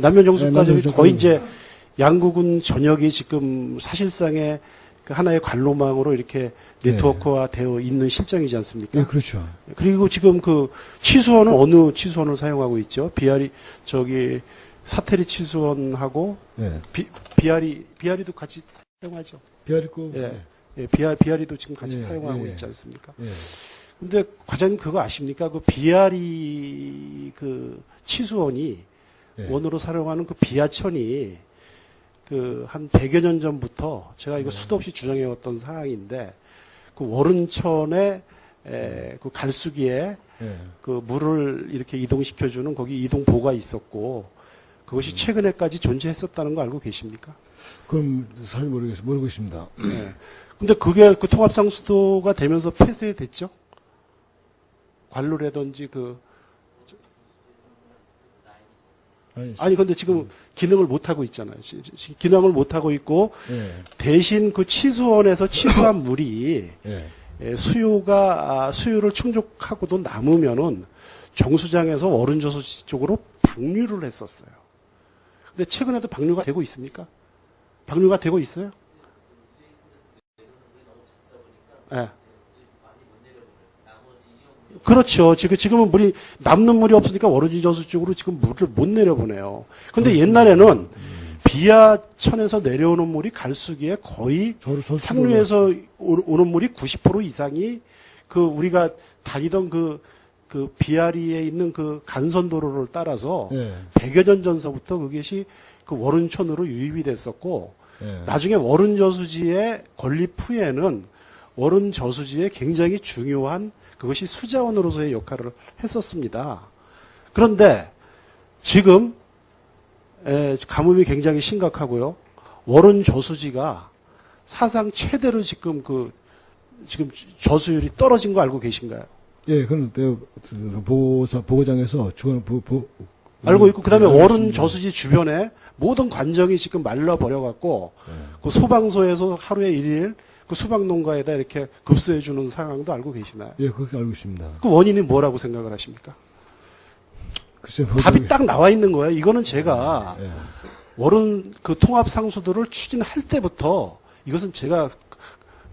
남면 정수까지 거의 이제 양구군 전역이 지금 사실상의 그 하나의 관로망으로 이렇게 네트워크화 되어 있는 실정이지 않습니까? 예, 그렇죠. 그리고 지금 그 치수원은 어느 치수원을 사용하고 있죠? 사테리 치수원하고 예. 비아리도 같이 사용하죠. 비아리고. 예. 예, 비아리도 지금 같이 예, 사용하고 예, 있지 않습니까? 예. 근데 과장님 그거 아십니까? 그 비아리 그 치수원이 예. 원으로 사용하는 그 비아천이 그 한 100여 년 전부터 제가 이거 수도 없이 주장해왔던 사항인데 그 워른천에 그 갈수기에 예. 그 물을 이렇게 이동시켜주는 거기 이동보가 있었고 그것이 최근에까지 존재했었다는 거 알고 계십니까? 그럼 사실 모르고 있습니다. 네. 근데 그게 그 통합상수도가 되면서 폐쇄됐죠? 관로라든지 아니 근데 지금 기능을 못 하고 있잖아요. 기능을 못 하고 있고 예. 대신 그 치수원에서 치수한 물이 예. 수요를 충족하고도 남으면은 정수장에서 워른저수 쪽으로 방류를 했었어요. 근데 최근에도 방류가 되고 있습니까? 방류가 되고 있어요? 예. 그렇죠. 지금은 남는 물이 없으니까 워른저수 쪽으로 지금 물을 못 내려보내요. 근데 옛날에는 비하천에서 내려오는 물이 갈수기에 거의 상류에서 오는 물이 90% 이상이 그 우리가 다니던 그 비아리에 있는 그 간선도로를 따라서 예. 100여 년 전서부터 그것이 그 워른천으로 유입이 됐었고 예. 나중에 워른저수지의 건립 후에는 워른저수지에 굉장히 중요한 그것이 수자원으로서의 역할을 했었습니다. 그런데 지금 가뭄이 굉장히 심각하고요. 워른저수지가 사상 최대로 지금 지금 저수율이 떨어진 거 알고 계신가요? 예, 그건 보고장에서 알고 있고 그다음에 워른저수지 주변에 모든 관정이 지금 말라버려갖고 그 소방서에서 하루에 1일 그 수박농가에다 이렇게 급수해주는 상황도 알고 계시나요? 예, 그렇게 알고 있습니다. 그 원인이 뭐라고 생각을 하십니까? 글쎄, 답이 딱 나와 있는 거예요. 이거는 제가 예. 워른 그 통합 상수도를 추진할 때부터 이것은 제가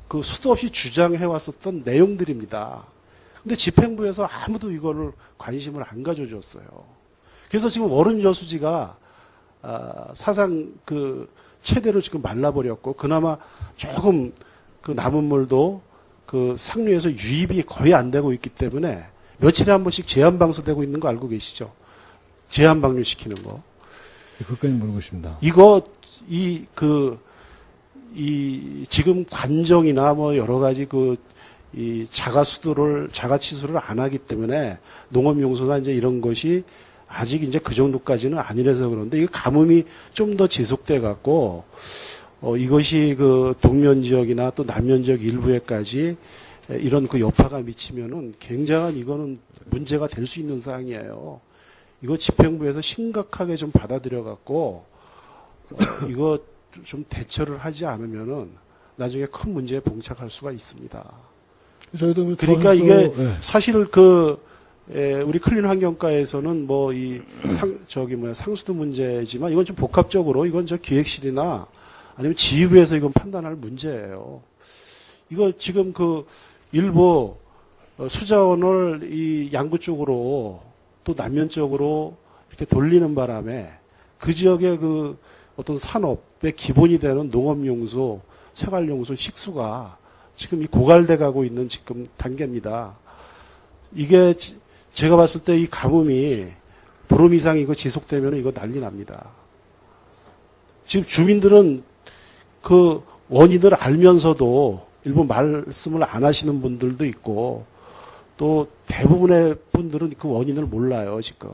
그 수도 없이 주장해 왔었던 내용들입니다. 근데 집행부에서 아무도 이거를 관심을 안 가져줬어요. 그래서 지금 워른저수지가 사상 그 최대로 지금 말라버렸고 그나마 조금 그 남은 물도 그 상류에서 유입이 거의 안 되고 있기 때문에 며칠에 한 번씩 제한 방수되고 있는 거 알고 계시죠? 제한 방류시키는 거. 그것까지 모르고 있습니다. 이거 지금 관정이나 뭐 여러 가지 이 자가치수를 안 하기 때문에 농업용수나 이제 이런 것이 아직 이제 그 정도까지는 아니라서 그런데 이거 가뭄이 좀 더 지속돼 갖고 이것이 그 동면 지역이나 또 남면 지역 일부에까지 이런 그 여파가 미치면은 굉장한 이거는 문제가 될 수 있는 사항이에요. 이거 집행부에서 심각하게 좀 받아들여 갖고 이거 좀 대처를 하지 않으면은 나중에 큰 문제에 봉착할 수가 있습니다. 저희도 그러니까 이게 사실 우리 클린 환경과에서는 뭐 상수도 문제지만 이건 좀 복합적으로 이건 저 기획실이나 아니면 지휘부에서 이건 판단할 문제예요. 이거 지금 일부 수자원을 이 양구 쪽으로 또 남면 쪽으로 이렇게 돌리는 바람에 그 지역의 어떤 산업의 기본이 되는 농업용수, 생활용수, 식수가 지금 이 고갈돼 가고 있는 지금 단계입니다. 이게 제가 봤을 때 이 가뭄이 보름 이상 이거 지속되면 이거 난리 납니다. 지금 주민들은 그 원인을 알면서도 일부 말씀을 안 하시는 분들도 있고 또 대부분의 분들은 그 원인을 몰라요, 지금.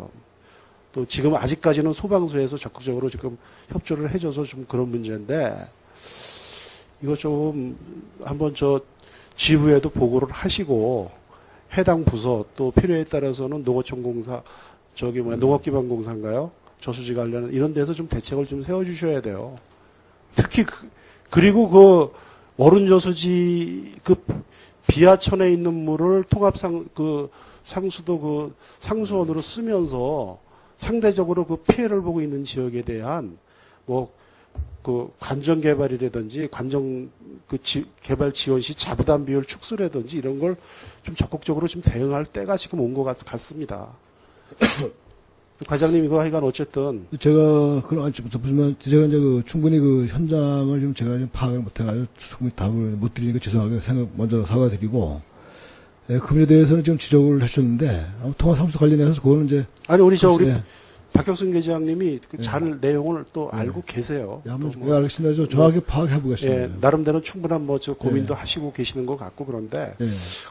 또 지금 아직까지는 소방서에서 적극적으로 지금 협조를 해줘서 좀 그런 문제인데 이거 좀 한번 지부에도 보고를 하시고 해당 부서 또 필요에 따라서는 농어촌공사 농업기반공사인가요? 저수지 관련 이런 데서 좀 대책을 좀 세워주셔야 돼요. 특히 그리고 워른저수지 비하천에 있는 물을 상수도 상수원으로 쓰면서 상대적으로 피해를 보고 있는 지역에 대한 그 관정 개발이라든지 개발 지원 시 자부담 비율 축소라든지 이런 걸 좀 적극적으로 좀 대응할 때가 지금 온 것 같습니다. 과장님 이거 하여간 어쨌든 제가 보시면 제가 이제 충분히 현장을 좀 제가 좀 파악을 못해가지고 충분히 답을 못 드리니까 죄송하게 먼저 사과드리고, 그 부분에 대해서는 지금 지적을 하셨는데 통화 사무소 관련해서 그거는 이제 아니 우리 예. 박혁순 계장님이 잘 내용을 또 알고 계세요. 예, 한번 또 좀 알겠습니다. 좀 정확히 파악해 보겠습니다. 예, 나름대로 충분한 고민도 하시고 계시는 것 같고 그런데 예.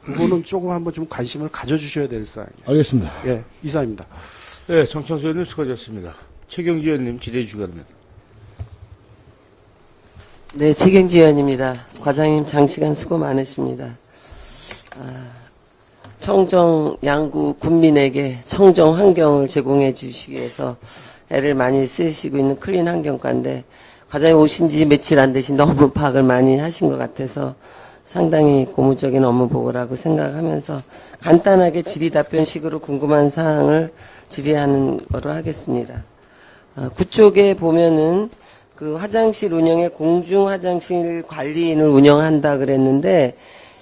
그거는 조금 한번 좀 관심을 가져주셔야 될 사항이에요. 알겠습니다. 예, 이상입니다. 네, 정창수 의원님 수고하셨습니다. 최경지 의원님 질의해 주시기 바랍니다. 네, 최경지 의원입니다. 과장님 장시간 수고 많으십니다. 청정 양구 군민에게 청정 환경을 제공해 주시기 위해서 애를 많이 쓰시고 있는 클린 환경과인데 과장님 오신 지 며칠 안 되신 너무 파악을 많이 하신 것 같아서 상당히 고무적인 업무 보고라고 생각하면서 간단하게 질의 답변식으로 궁금한 사항을 질의하는 거로 하겠습니다. 그쪽에 보면은 그 화장실 운영에 공중 화장실 관리인을 운영한다 그랬는데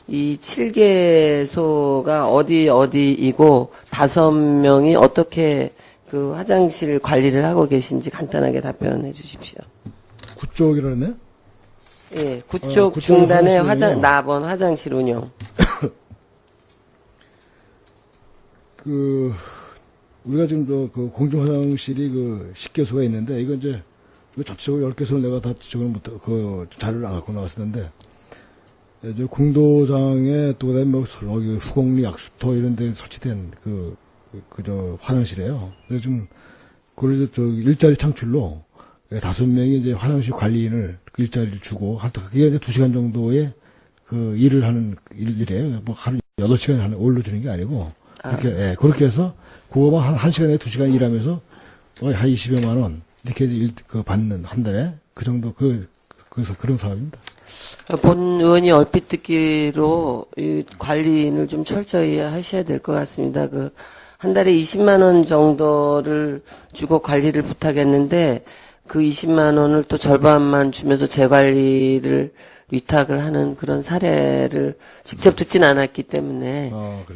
이 7개소가 어디이고 5명이 어떻게 그 화장실 관리를 하고 계신지 간단하게 답변해 주십시오. 구쪽이라네? 예, 구쪽 구쪽 중단의 화장실 나번 화장실 운영. 우리가 지금 공중 화장실이 10개소가 있는데, 이거 이제, 전체적으로 10개소를 내가 다 지금 자료를 안 갖고 나왔었는데, 이제 궁도장에 또 그다음에 여기 후곡리 약수터 이런 데 설치된 화장실이에요. 그래서 좀, 그걸 일자리 창출로 5명이 이제 화장실 관리인을 그 일자리를 주고, 그게 이제 2시간 정도의 일을 하는 일이에요. 뭐 하루 8시간 올려주는 게 아니고, 그렇게 해서, 그거만 한 1시간에 2시간 일하면서, 거의 한 20여만 원, 이렇게 받는, 한 달에, 그 정도, 그런 사업입니다. 본 의원이 얼핏 듣기로 이 관리인을 좀 철저히 하셔야 될 것 같습니다. 한 달에 20만 원 정도를 주고 관리를 부탁했는데, 그 20만 원을 또 절반만 주면서 재관리를 위탁을 하는 그런 사례를 직접 듣진 않았기 때문에,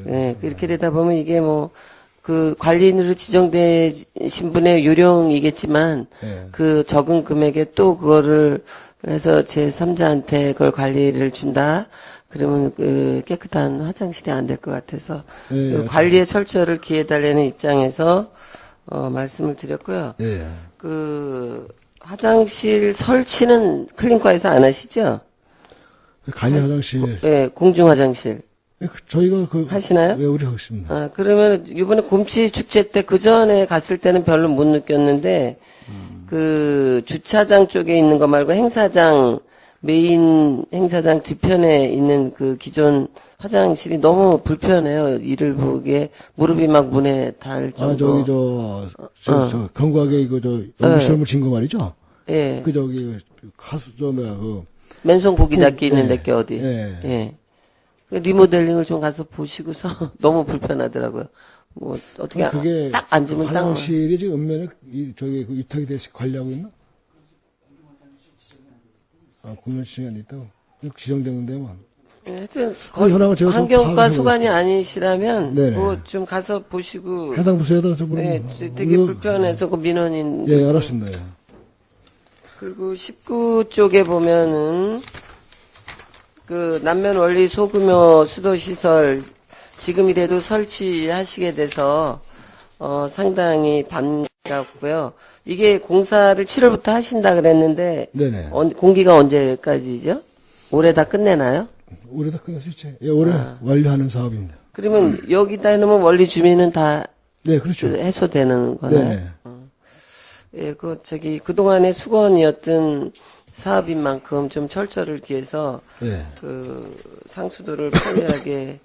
예, 이렇게 되다 보면 이게 관리인으로 지정되신 분의 요령이겠지만, 네. 그 적은 금액에 또 그거를 해서 제3자한테 그걸 관리를 준다? 그러면 깨끗한 화장실이 안 될 것 같아서, 네, 관리의 철저를 기해달라는 입장에서, 말씀을 드렸고요. 예. 화장실 설치는 클린과에서 안 하시죠? 간이 화장실. 예, 공중 화장실. 저희가 하시나요? 예, 우리 하고 있습니다. 그러면 이번에 곰치 축제 때 그 전에 갔을 때는 별로 못 느꼈는데 주차장 쪽에 있는 거 말고 메인 행사장 뒤편에 있는 그 기존 화장실이 너무 불편해요. 이를 보기에 무릎이 막 문에 닿을 정도. 경과하게 연구시험을 진 거 말이죠? 예. 맨손 고기 잡기 있는 데께 어디. 예. 예. 리모델링을 좀 가서 보시고서 너무 불편하더라고요. 어떻게 그게 딱 앉으면 딱. 화장실이 지금 읍면에 위탁이 돼서 관리하고 있나? 공연 시간이 있다고? 지정되는 데만. 하여튼 현황을 제가 좀 환경과 파악을 소관이 아니시라면 네네. 좀 가서 보시고. 해당 부서에다 좀 네, 되게 불편해서 그 민원인. 예, 알았습니다. 예. 그리고 19쪽에 보면은 남면 원리 소규모 수도 시설 지금이라도 설치하시게 돼서 상당히 반갑고요. 이게 공사를 7월부터 하신다 그랬는데 네네. 공기가 언제까지죠? 올해 다 끝내나요? 올해 다 끝날 수 있죠. 예, 올해 완료하는 사업입니다. 그러면 여기다 해놓으면 원리 주민은 다 네, 그렇죠. 해소되는 거나요? 네네. 예, 그동안의 수건이었던 사업인 만큼 좀 철저를 기해서 네. 상수도를 편리하게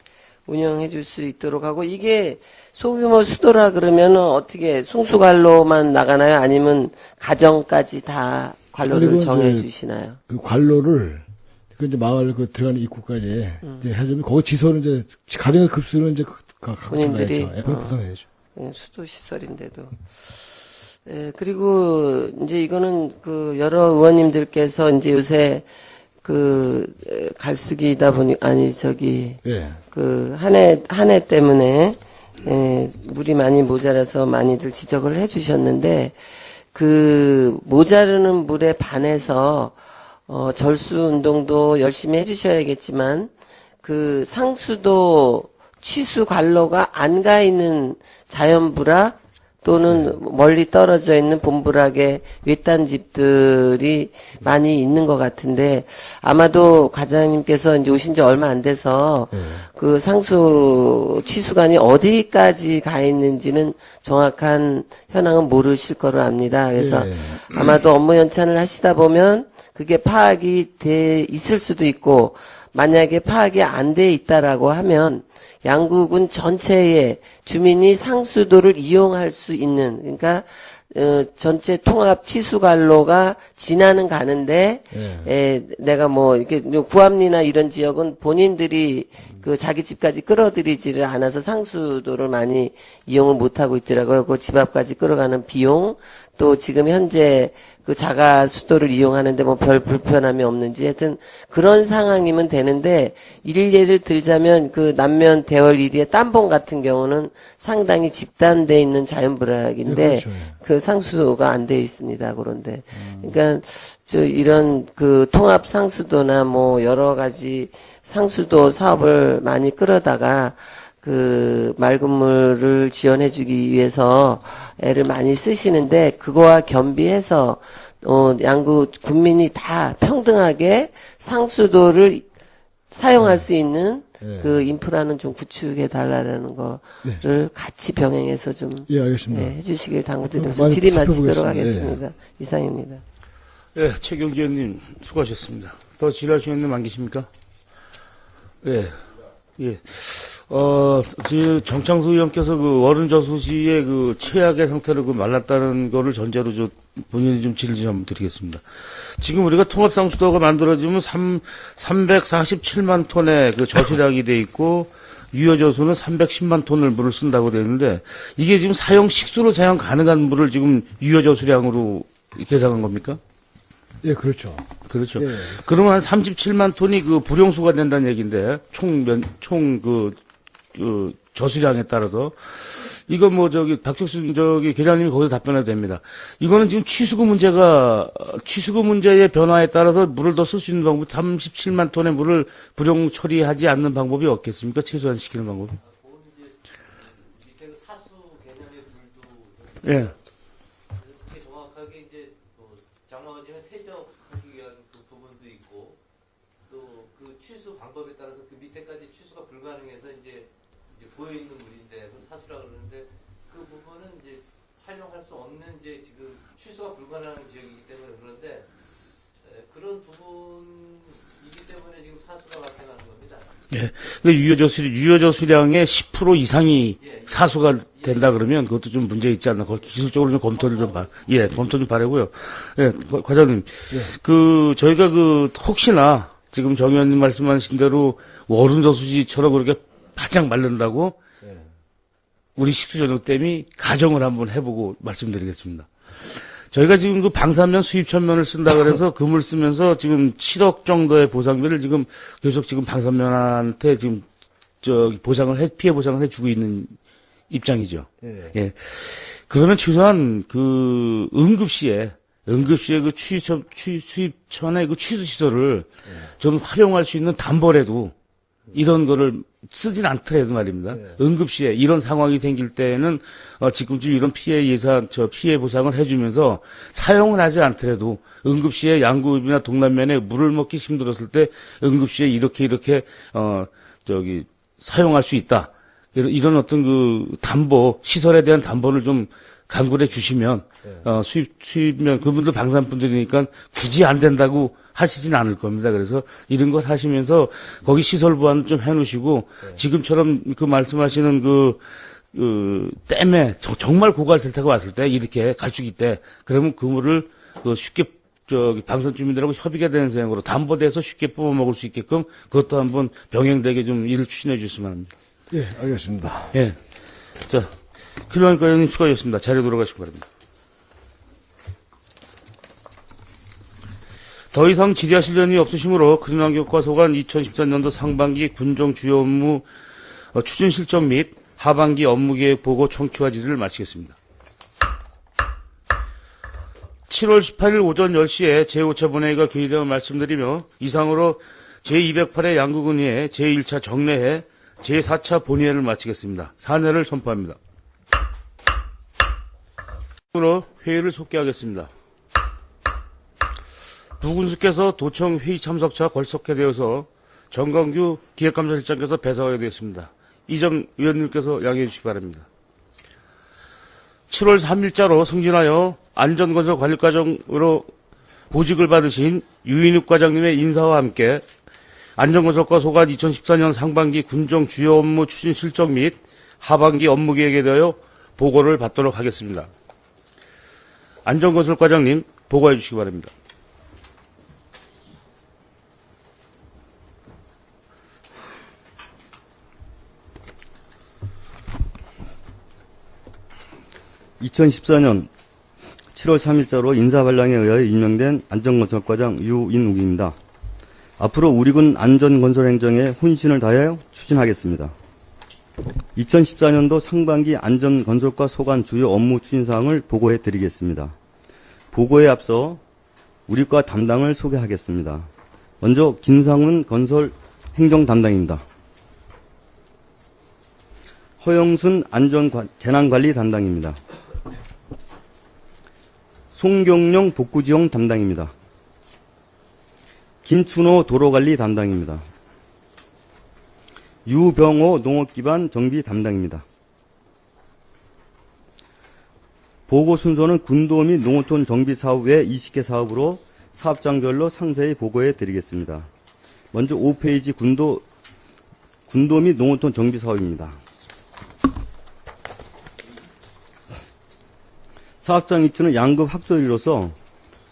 운영해 줄 수 있도록 하고, 이게 소규모 수도라 그러면 어떻게 송수관로만 나가나요? 아니면 가정까지 다 관로를 정해 주시나요? 그 관로를 이제 마을 들어가는 입구까지 이제 해주면 거기 지소는 이제 가정의 급수는 이제 본인들이 부담해야죠. 예, 수도 시설인데도. 예, 그리고 이제 이거는 그 여러 의원님들께서 이제 요새 그 갈수기다 보니 아니 저기 예. 그 한 해 때문에 물이 많이 모자라서 많이들 지적을 해주셨는데 그 모자르는 물에 반해서 절수 운동도 열심히 해주셔야겠지만 그 상수도 취수 관로가 안 가 있는 자연불악 또는 멀리 떨어져 있는 본불악의 외딴 집들이 많이 있는 것 같은데 아마도 과장님께서 이제 오신 지 얼마 안 돼서 그 상수 취수관이 어디까지 가 있는지는 정확한 현황은 모르실 거로 압니다. 그래서 아마도 업무 연찬을 하시다 보면 그게 파악이 돼 있을 수도 있고 만약에 파악이 안 돼 있다라고 하면 양구군 전체의 주민이 상수도를 이용할 수 있는 그러니까 전체 통합 치수관로가 지나는 가는데 내가 뭐 이렇게 구암리나 이런 지역은 본인들이 그 자기 집까지 끌어들이지를 않아서 상수도를 많이 이용을 못 하고 있더라고요. 그 집 앞까지 끌어가는 비용 또 지금 현재 그 자가 수도를 이용하는데 뭐 별 불편함이 없는지 하여튼 그런 상황이면 되는데 예를 들자면 그 남면 대월 1위의 땀봉 같은 경우는 상당히 집단돼 있는 자연불악인데 그렇죠. 그 상수도가 안 돼 있습니다. 그런데 그러니까 저 이런 그 통합 상수도나 뭐 여러 가지 상수도 사업을 많이 끌어다가 그 맑은 물을 지원해주기 위해서 애를 많이 쓰시는데 그거와 겸비해서 양구 군민이 다 평등하게 상수도를 사용할 수 있는 그 인프라는 좀 구축해 달라는 거를 같이 병행해서 좀 예, 알겠습니다. 해주시길 당부드리면서 많이 질의 마치도록 살펴보겠습니다. 하겠습니다. 이상입니다. 예, 최경재 의원님 수고하셨습니다. 더 질의할 수 있는 안 계십니까? 예, 예. 지금 정창수 의원께서 그 어른저수지의 그 최악의 상태로 그 말랐다는 거를 전제로 본인이 좀 질의 좀 드리겠습니다. 지금 우리가 통합상수도가 만들어지면 347만 톤의 그 저수량이 돼 있고, 유효저수는 310만 톤을 물을 쓴다고 되어 있는데, 이게 지금 식수로 사용 가능한 물을 지금 유효저수량으로 계산한 겁니까? 예, 그렇죠. 그렇죠. 예. 그러면 한 37만 톤이 그 불용수가 된다는 얘기인데, 저수량에 따라서. 이거 뭐 박혁수 계장님이 거기서 답변해도 됩니다. 이거는 지금 취수구 문제의 변화에 따라서 물을 더 쓸 수 있는 방법, 37만 톤의 물을 불용 처리하지 않는 방법이 없겠습니까? 최소한 시키는 방법이. 밑에 그 사수 개념의 불도 예. 그게 정확하게 이제 장마가 지면 퇴적하기 위한 그 부분도 있고 또 그 취수 방법에 따라서 그 밑에까지 취수가 불가능해서 이제 보여 있는 물인데 그 사수라 그러는데 그 부분은 이제 활용할 수 없는 이제 지금 취수가 불가능한 지역이기 때문에 그런데 그런 부분이기 때문에 지금 사수가 발생하는 겁니다. 예. 유효저수량의 10% 이상이 사수가 된다 그러면 그것도 좀 문제 있지 않나. 그걸 기술적으로 좀 검토를 좀 검토 좀 바라고요. 예, 과장님. 저희가 혹시나 지금 정 의원님 말씀하신 대로 어른저수지처럼 그렇게 바짝 마른다고 우리 식수전용댐이 가정을 한번 해보고 말씀드리겠습니다. 저희가 지금 그 방사면 수입천면을 쓴다 그래서 그 물 쓰면서 지금 7억 정도의 보상비를 지금 계속 지금 방사면한테 지금 피해 보상을 해주고 있는 입장이죠. 예. 그러면 최소한 그 응급시에 그 수입천의 그 취수시설을 좀 활용할 수 있는 담보라도 이런 거를 쓰진 않더라도 말입니다. 응급시에 이런 상황이 생길 때는 지금쯤 이런 피해 보상을 해주면서 사용을 하지 않더라도 응급시에 양구읍이나 동남면에 물을 먹기 힘들었을 때 응급시에 이렇게 사용할 수 있다. 이런 어떤 그 담보 시설에 대한 담보를 좀 강구해 주시면 수입면 그분들 방산분들이니까 굳이 안 된다고 하시진 않을 겁니다. 그래서 이런 걸 하시면서 거기 시설 보완 좀 해놓으시고 지금처럼 그 말씀하시는 댐에 정말 고갈 세타가 왔을 때 이렇게 갈수기 때 그러면 그 물을 쉽게 방산 주민들하고 협의가 되는 생각으로 담보돼서 쉽게 뽑아 먹을 수 있게끔 그것도 한번 병행되게 좀 일을 추진해 주셨으면 합니다. 예, 알겠습니다. 예. 자, 클리어니까 의원님 수고하셨습니다. 자리에 돌아가시기 바랍니다. 더 이상 질의하실 년이 없으시므로 클린환경과 소관 2014년도 상반기 군정 주요 업무 추진 실적 및 하반기 업무계획 보고 청취와 질의를 마치겠습니다. 7월 18일 오전 10시에 제5차 본회의가 개의됨을 말씀드리며 이상으로 제208회 양구군의회 제1차 정례회 제4차 본회의를 마치겠습니다. 산회를 선포합니다. 으로 회의를 속개하겠습니다. 두 군수께서 도청 회의 참석차 걸석해 되어서 정광규 기획감사실장께서 배석하게 되었습니다. 이 점 위원님께서 양해해 주시기 바랍니다. 7월 3일자로 승진하여 안전건설 관리과정으로 보직을 받으신 유인욱 과장님의 인사와 함께 안전건설과 소관 2014년 상반기 군정 주요 업무 추진 실적 및 하반기 업무 계획에 대하여 보고를 받도록 하겠습니다. 안전건설 과장님 보고해 주시기 바랍니다. (2014년 7월 3일자로 인사발령에 의하여 임명된 안전건설과장 유인욱입니다. 앞으로 우리 군 안전건설 행정에 혼신을 다하여 추진하겠습니다. 2014년도 상반기 안전건설과 소관 주요 업무 추진사항을 보고해 드리겠습니다. 보고에 앞서 우리 과 담당을 소개하겠습니다. 먼저 김상훈 건설 행정 담당입니다. 허영순 재난관리 담당입니다. 송경룡 복구지원 담당입니다. 김춘호 도로관리 담당입니다. 유병호 농업기반 정비 담당입니다. 보고 순서는 군도 및 농어촌 정비 사업 외 20개 사업으로 사업장별로 상세히 보고해 드리겠습니다. 먼저 5페이지 군도 및 농어촌 정비 사업입니다. 사업장 이치는 양급 확조리로서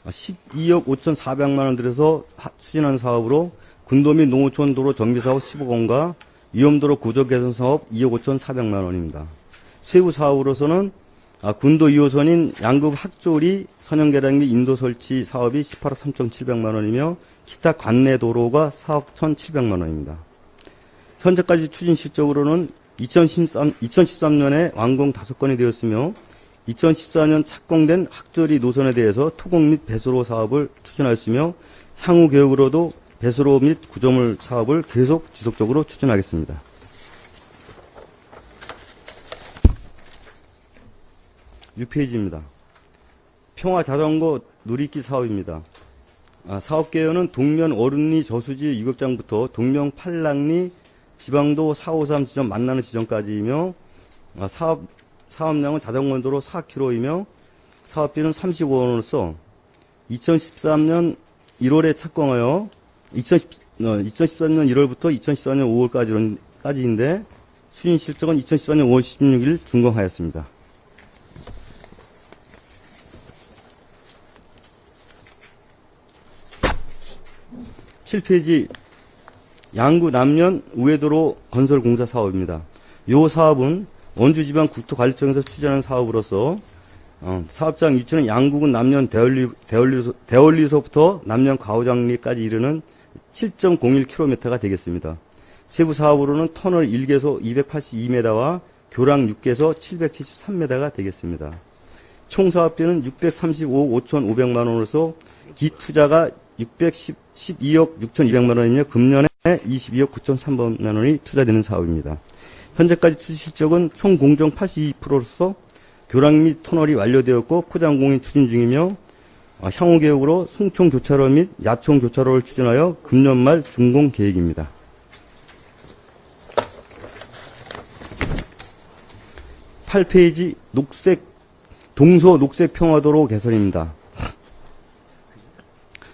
12억 5,400만 원 들여서 추진한 사업으로 군도 및 농어촌 도로 정비 사업 15건과 위험도로 구조 개선 사업 2억 5,400만 원입니다. 세부 사업으로서는 군도 2호선인 양급 확조리 선형계량 및 인도 설치 사업이 18억 3,700만 원이며 기타 관내 도로가 4억 1,700만 원입니다. 현재까지 추진 실적으로는 2013년에 완공 5건이 되었으며 2014년 착공된 확조리 노선에 대해서 토공 및 배수로 사업을 추진하였으며 향후 계획으로도 배수로 및 구조물 사업을 계속 지속적으로 추진하겠습니다. (6페이지입니다) 평화자전거 누리길 사업입니다. 사업계획은 동면 어른리 저수지 유격장부터 동명 팔랑리 지방도 453 지점 만나는 지점까지이며 사업량은 자전거도로 4km이며 사업비는 35원으로서 2013년 1월에 착공하여 2013년 1월부터 2014년 5월까지인데 추진 실적은 2014년 5월 16일 준공하였습니다. (7페이지) 양구 남면 우회도로 건설 공사 사업입니다. 이 사업은 원주지방국토관리청에서 추진하는 사업으로서 사업장 위치는 양구군 남면 대월리소부터 남면 가오장리까지 이르는 7.01km가 되겠습니다. 세부 사업으로는 터널 1개소 282m와 교량 6개소 773m가 되겠습니다. 총 사업비는 635억 5,500만 원으로서 기투자가 612억 6,200만 원이며 금년에 22억 9,300만 원이 투자되는 사업입니다. 현재까지 추진 실적은 총 공정 82%로서 교량 및 터널이 완료되었고 포장공인 추진 중이며 향후 계획으로 송총 교차로 및 야총 교차로를 추진하여 금년 말 준공 계획입니다. (8페이지) 동서 녹색평화도로 개설입니다.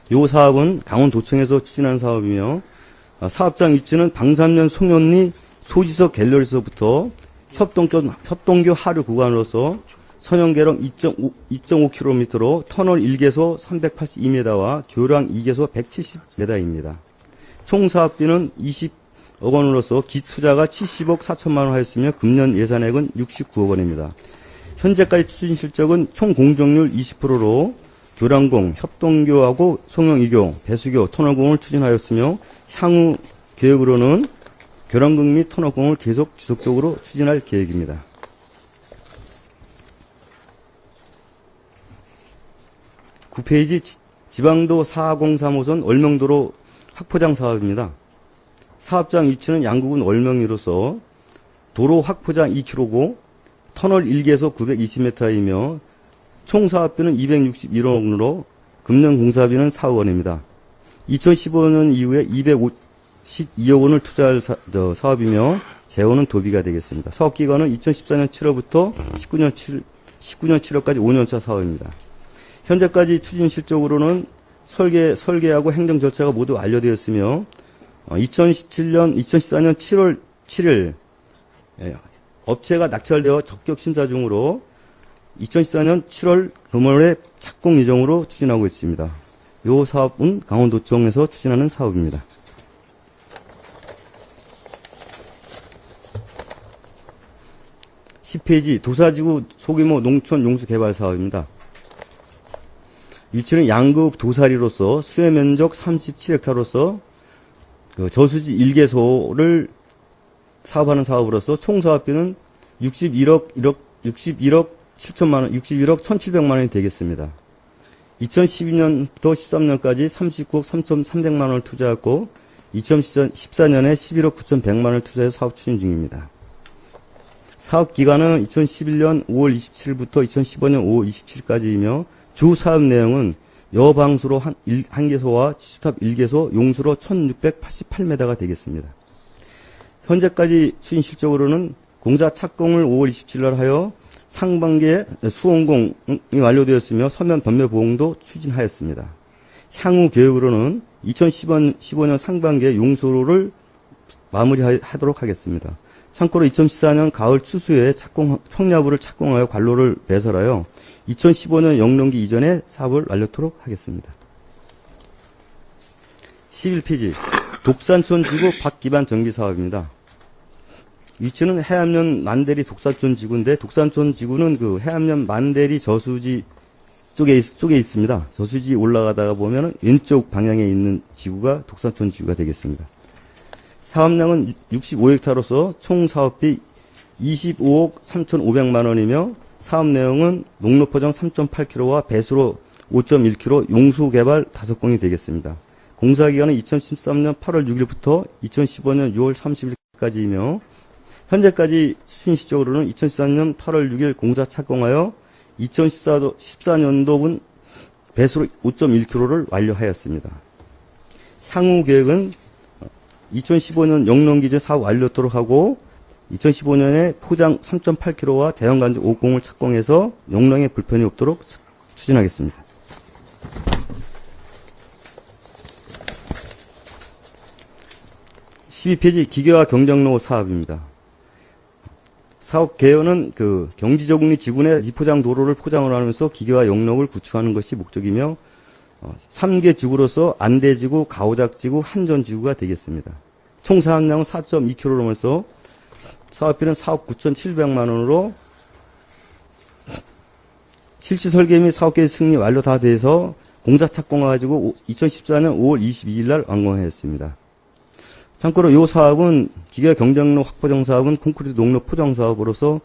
이 사업은 강원도청에서 추진한 사업이며 사업장 위치는 방산면 송현리 소지석 갤러리서부터 협동교 하류 구간으로서 선형계령 2.5km로 터널 1개소 382m와 교량 2개소 170m입니다. 총 사업비는 20억 원으로서 기투자가 70억 4천만 원 하였으며 금년 예산액은 69억 원입니다. 현재까지 추진 실적은 총 공정률 20%로 교량공, 협동교하고 송영 2교, 배수교, 터널공을 추진하였으며 향후 계획으로는 교량공 및 터널공을 계속 지속적으로 추진할 계획입니다. 9페이지 지방도 403호선 얼명도로 확포장 사업입니다. 사업장 위치는 양구군 얼명리로서 도로 확포장 2km고 터널 1개소 920m이며 총 사업비는 261억 원으로 금년 공사비는 4억 원입니다. 2015년 이후에 252억 원을 투자할 사업이며 재원은 도비가 되겠습니다. 사업 기간은 2014년 7월부터 19년 7월까지 5년차 사업입니다. 현재까지 추진 실적으로는 설계하고 행정 절차가 모두 완료되었으며 2014년 7월 7일 업체가 낙찰되어 적격 심사 중으로 2014년 7월 금월에 착공 예정으로 추진하고 있습니다. 이 사업은 강원도청에서 추진하는 사업입니다. (10페이지) 도사지구 소규모 농촌 용수 개발 사업입니다. 위치는 양급 도사리로서 수해 면적 37헥타로서 저수지 1개소를 사업하는 사업으로서 총 사업비는 61억 7천만 원, 61억 1,700만 원이 되겠습니다. 2012년부터 13년까지 39억 3,300만 원을 투자했고 2014년에 11억 9,100만 원을 투자해서 사업 추진 중입니다. 사업 기간은 2011년 5월 27일부터 2015년 5월 27일까지이며 주 사업 내용은 여방수로 1개소와 취수탑 1개소, 용수로 1,688m가 되겠습니다. 현재까지 추진 실적으로는 공사 착공을 5월 27일 하여 상반기에 수원공이 완료되었으며 서면 변매 보험도 추진하였습니다. 향후 계획으로는 2015년 상반기에 용수로를 마무리하도록 하겠습니다. 참고로 2014년 가을 추수에 청야부를 착공하여 관로를 배설하여 2015년 영농기 이전에 사업을 완료토록 하겠습니다. 11페이지 독산촌 지구 박기반 정비 사업입니다. 위치는 해암면 만대리 독산촌 지구인데 독산촌 지구는 그 해암면 만대리 저수지 쪽에 있습니다. 저수지 올라가다가 보면 왼쪽 방향에 있는 지구가 독산촌 지구가 되겠습니다. 사업량은 65헥타로서 총 사업비 25억 3,500만 원이며 사업 내용은 농로포장 3.8km와 배수로 5.1km 용수 개발 5공이 되겠습니다. 공사 기간은 2013년 8월 6일부터 2015년 6월 30일까지이며 현재까지 추진 시적으로는 2014년 8월 6일 공사 착공하여 2014년도분 배수로 5.1km를 완료하였습니다. 향후 계획은 2015년 영농기준 사업 완료토록 하고 2015년에 포장 3.8km와 대형간접 5공을 착공해서 용량에 불편이 없도록 추진하겠습니다. (12페이지) 기계화 경정로 사업입니다. 사업 개요는 그 경지저국리 지구내 미포장 도로를 포장을 하면서 기계화 영역을 구축하는 것이 목적이며 3개 지구로서 안대지구, 가오작지구, 한전지구가 되겠습니다. 총 사업량은 4.2km 넘어서 사업비는 4억 9,700만 원으로 실시 설계 및 사업계획 승리 완료 다 돼서 공사 착공해가지고 2014년 5월 22일 날 완공하였습니다. 참고로 이 사업은 기계 경정로 확보정 사업은 콘크리트 농로 포장 사업으로서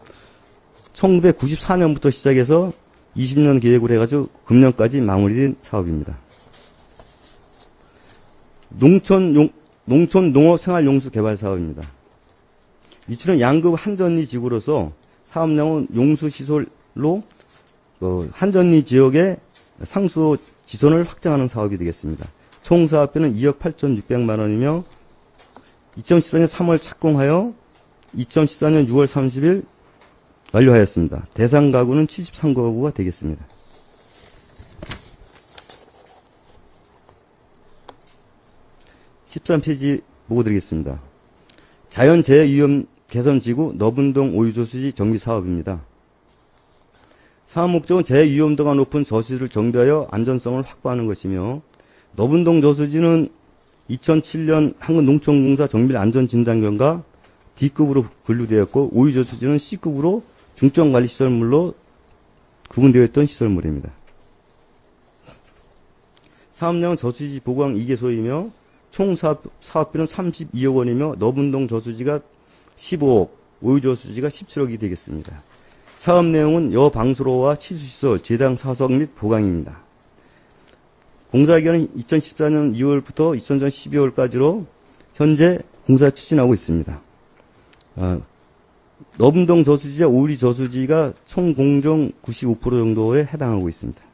1994년부터 시작해서 20년 계획으로 해가지고 금년까지 마무리된 사업입니다. 농촌 농업 생활용수 개발 사업입니다. 위치는 양급 한전리 지구로서 사업량은 용수시설로 한전리 지역의 상수 지선을 확장하는 사업이 되겠습니다. 총 사업비는 2억 8,600만 원이며 2014년 3월 착공하여 2014년 6월 30일 완료하였습니다. 대상 가구는 73가구가 되겠습니다. (13페이지) 보고 드리겠습니다. 자연재해위험 개선지구 너분동 오유저수지 정비사업입니다. 사업 목적은 재해위험도가 높은 저수지를 정비하여 안전성을 확보하는 것이며 너분동 저수지는 2007년 한국농촌공사 정밀안전진단결과 D급으로 분류되었고 오유저수지는 C급으로 중점관리시설물로 구분되어 있던 시설물입니다. 사업량은 저수지 보강 2개소이며 총 사업비는 32억 원이며 너분동 저수지가 15억, 오유저수지가 17억이 되겠습니다. 사업 내용은 여방수로와 치수시설, 제당 사석 및 보강입니다. 공사기간은 2014년 2월부터 2000년 12월까지로 현재 공사 추진하고 있습니다. 너분동 저수지와 오유리 저수지가 총 공정 95% 정도에 해당하고 있습니다.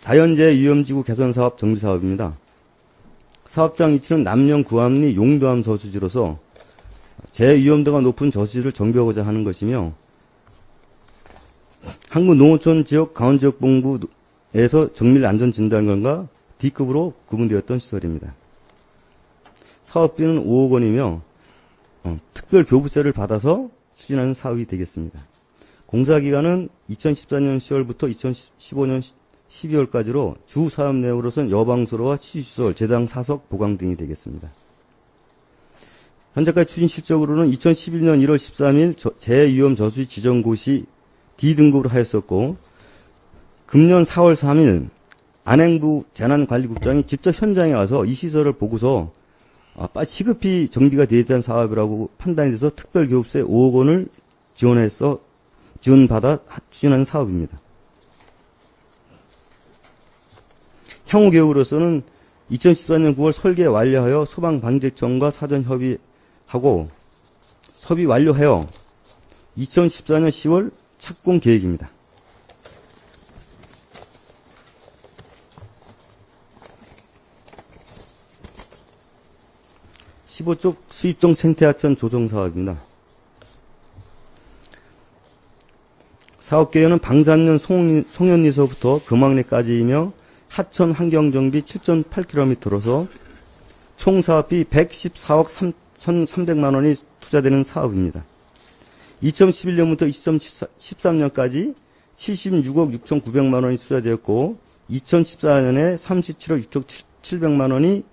자연재해 위험지구 개선 사업 정비 사업입니다. 사업장 위치는 남녕 구암리 용도암 저수지로서 재해 위험도가 높은 저수지를 정비하고자 하는 것이며 한국농어촌 지역 강원지역본부에서 정밀안전진단관과 D급으로 구분되었던 시설입니다. 사업비는 5억 원이며 특별 교부세를 받아서 추진하는 사업이 되겠습니다. 공사기간은 2014년 10월부터 2015년 12월까지로 주 사업 내용으로서는 여방수로와 치수시설, 제당 사석, 보강 등이 되겠습니다. 현재까지 추진 실적으로는 2011년 1월 13일 재해위험 저수지 지정고시 D등급으로 하였었고 금년 4월 3일 안행부 재난관리국장이 직접 현장에 와서 이 시설을 보고서 시급히 정비가 되어야 되는 사업이라고 판단이 돼서 특별교부세 5억 원을 지원받아 추진하는 사업입니다. 향후 계획으로서는 2014년 9월 설계 완료하여 소방방재청과 사전 협의하고 협의 완료하여 2014년 10월 착공 계획입니다. 15쪽 수입종 생태하천 조성 사업입니다. 사업 계획은 방산면 송현리서부터 금왕리까지이며 하천 환경정비 7.8km로서 총 사업비 114억 3,300만 원이 투자되는 사업입니다. 2011년부터 2013년까지 76억 6,900만 원이 투자되었고 2014년에 37억 6,700만 원이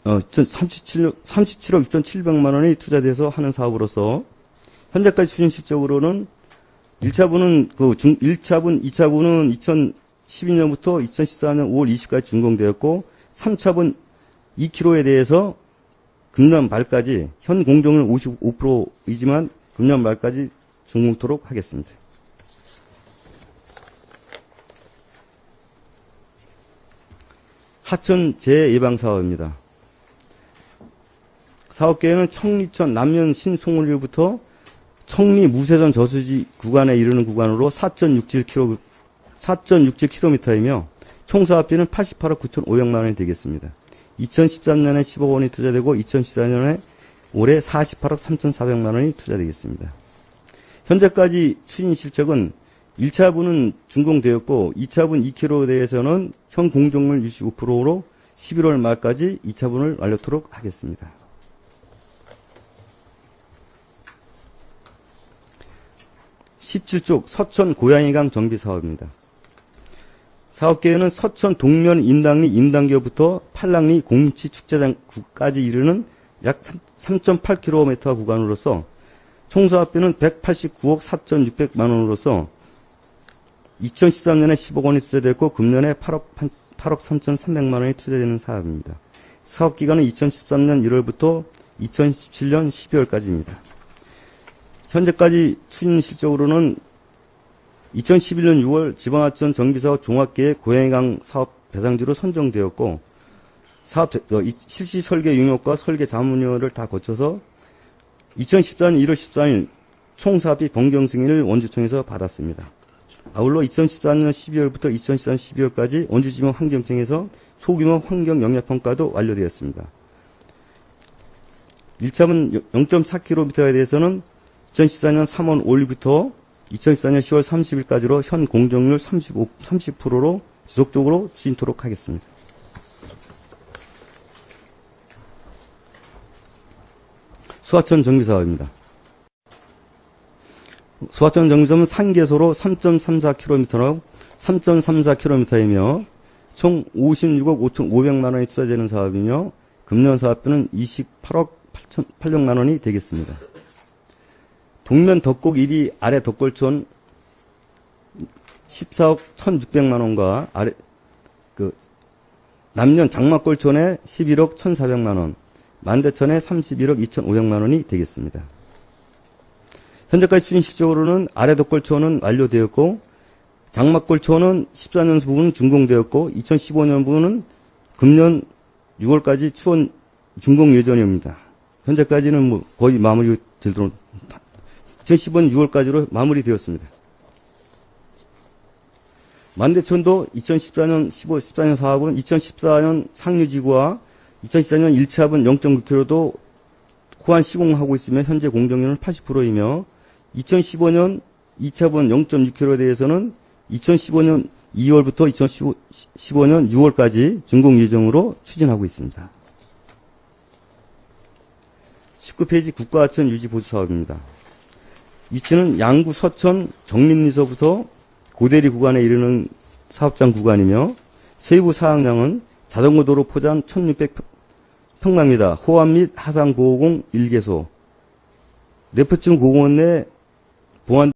37억 6,700만 원이 투자돼서 하는 사업으로서 현재까지 추진 실적으로는 1차분은 2차분은 2012년부터 2014년 5월 20일까지 준공되었고 3차분 2km에 대해서 금년 말까지 현 공정률 55%이지만 금년 말까지 준공토록 하겠습니다. 하천 재해 예방 사업입니다. 사업 계획은 청리천 남면 신송울리부터 청리 무쇠전 저수지 구간에 이르는 구간으로 4.67km이며 총 사업비는 88억 9,500만 원이 되겠습니다. 2013년에 10억 원이 투자되고 2014년에 올해 48억 3,400만 원이 투자되겠습니다. 현재까지 추진 실적은 1차분은 준공되었고 2차분 2km에 대해서는 현 공정률 65%로 11월 말까지 2차분을 완료토록 하겠습니다. (17쪽) 서천 고양이강 정비 사업입니다. 사업 계획은 서천 동면 인당리 인당교부터 팔랑리 공치 축제장까지 이르는 약 3.8km 구간으로서 총 사업비는 189억 4,600만 원으로서 2013년에 10억 원이 투자됐고 금년에 8억 3,300만 원이 투자되는 사업입니다. 사업 기간은 2013년 1월부터 2017년 12월까지입니다. 현재까지 추진 실적으로는 2011년 6월 지방하천 정비사업 종합계획 고양이강 사업 대상지로 선정되었고 사업 실시 설계 용역과 설계 자문위원회를 다 거쳐서 2014년 1월 13일 총 사업비 변경 승인을 원주청에서 받았습니다. 아울러 2014년 12월부터 2014년 12월까지 원주지방 환경청에서 소규모 환경 영향평가도 완료되었습니다. 1차분 0.4km에 대해서는 2014년 3월 5일부터 2014년 10월 30일까지로 현 공정률 30%로 지속적으로 추진토록 하겠습니다. 수하천 정비사업입니다. 수하천 정비사업은 산개소로 3.34km이며 총 56억 5,500만 원이 투자되는 사업이며 금년 사업비는 28억 8천만 원이 되겠습니다. 동면 덕곡 1위 아래 덕골촌 14억 1,600만 원과 남년 장막골촌에 11억 1,400만 원, 만대천에 31억 2,500만 원이 되겠습니다. 현재까지 추진 실적으로는 아래 덕골촌은 완료되었고, 장막골촌은 14년 부분은 준공되었고, 2015년 부분은 금년 6월까지 추원 준공 예정입니다. 현재까지는 뭐 거의 마무리 되도록 2015년 6월까지로 마무리되었습니다. 만대천도 2014년 14년 사업은 2014년 상류지구와 2014년 1차분 0.9km도 호환 시공하고 있으며 현재 공정률은 80%이며 2015년 2차분 0.6km에 대해서는 2015년 2월부터 2015년 6월까지 준공 예정으로 추진하고 있습니다. 19페이지 국가하천 유지 보수 사업입니다. 위치는 양구 서천 정림리서부터 고대리 구간에 이르는 사업장 구간이며 세부 사항량은 자전거 도로 포장 1,600평방미터, 호암 및 하상 보호공 1개소, 내포층 공원 내 보안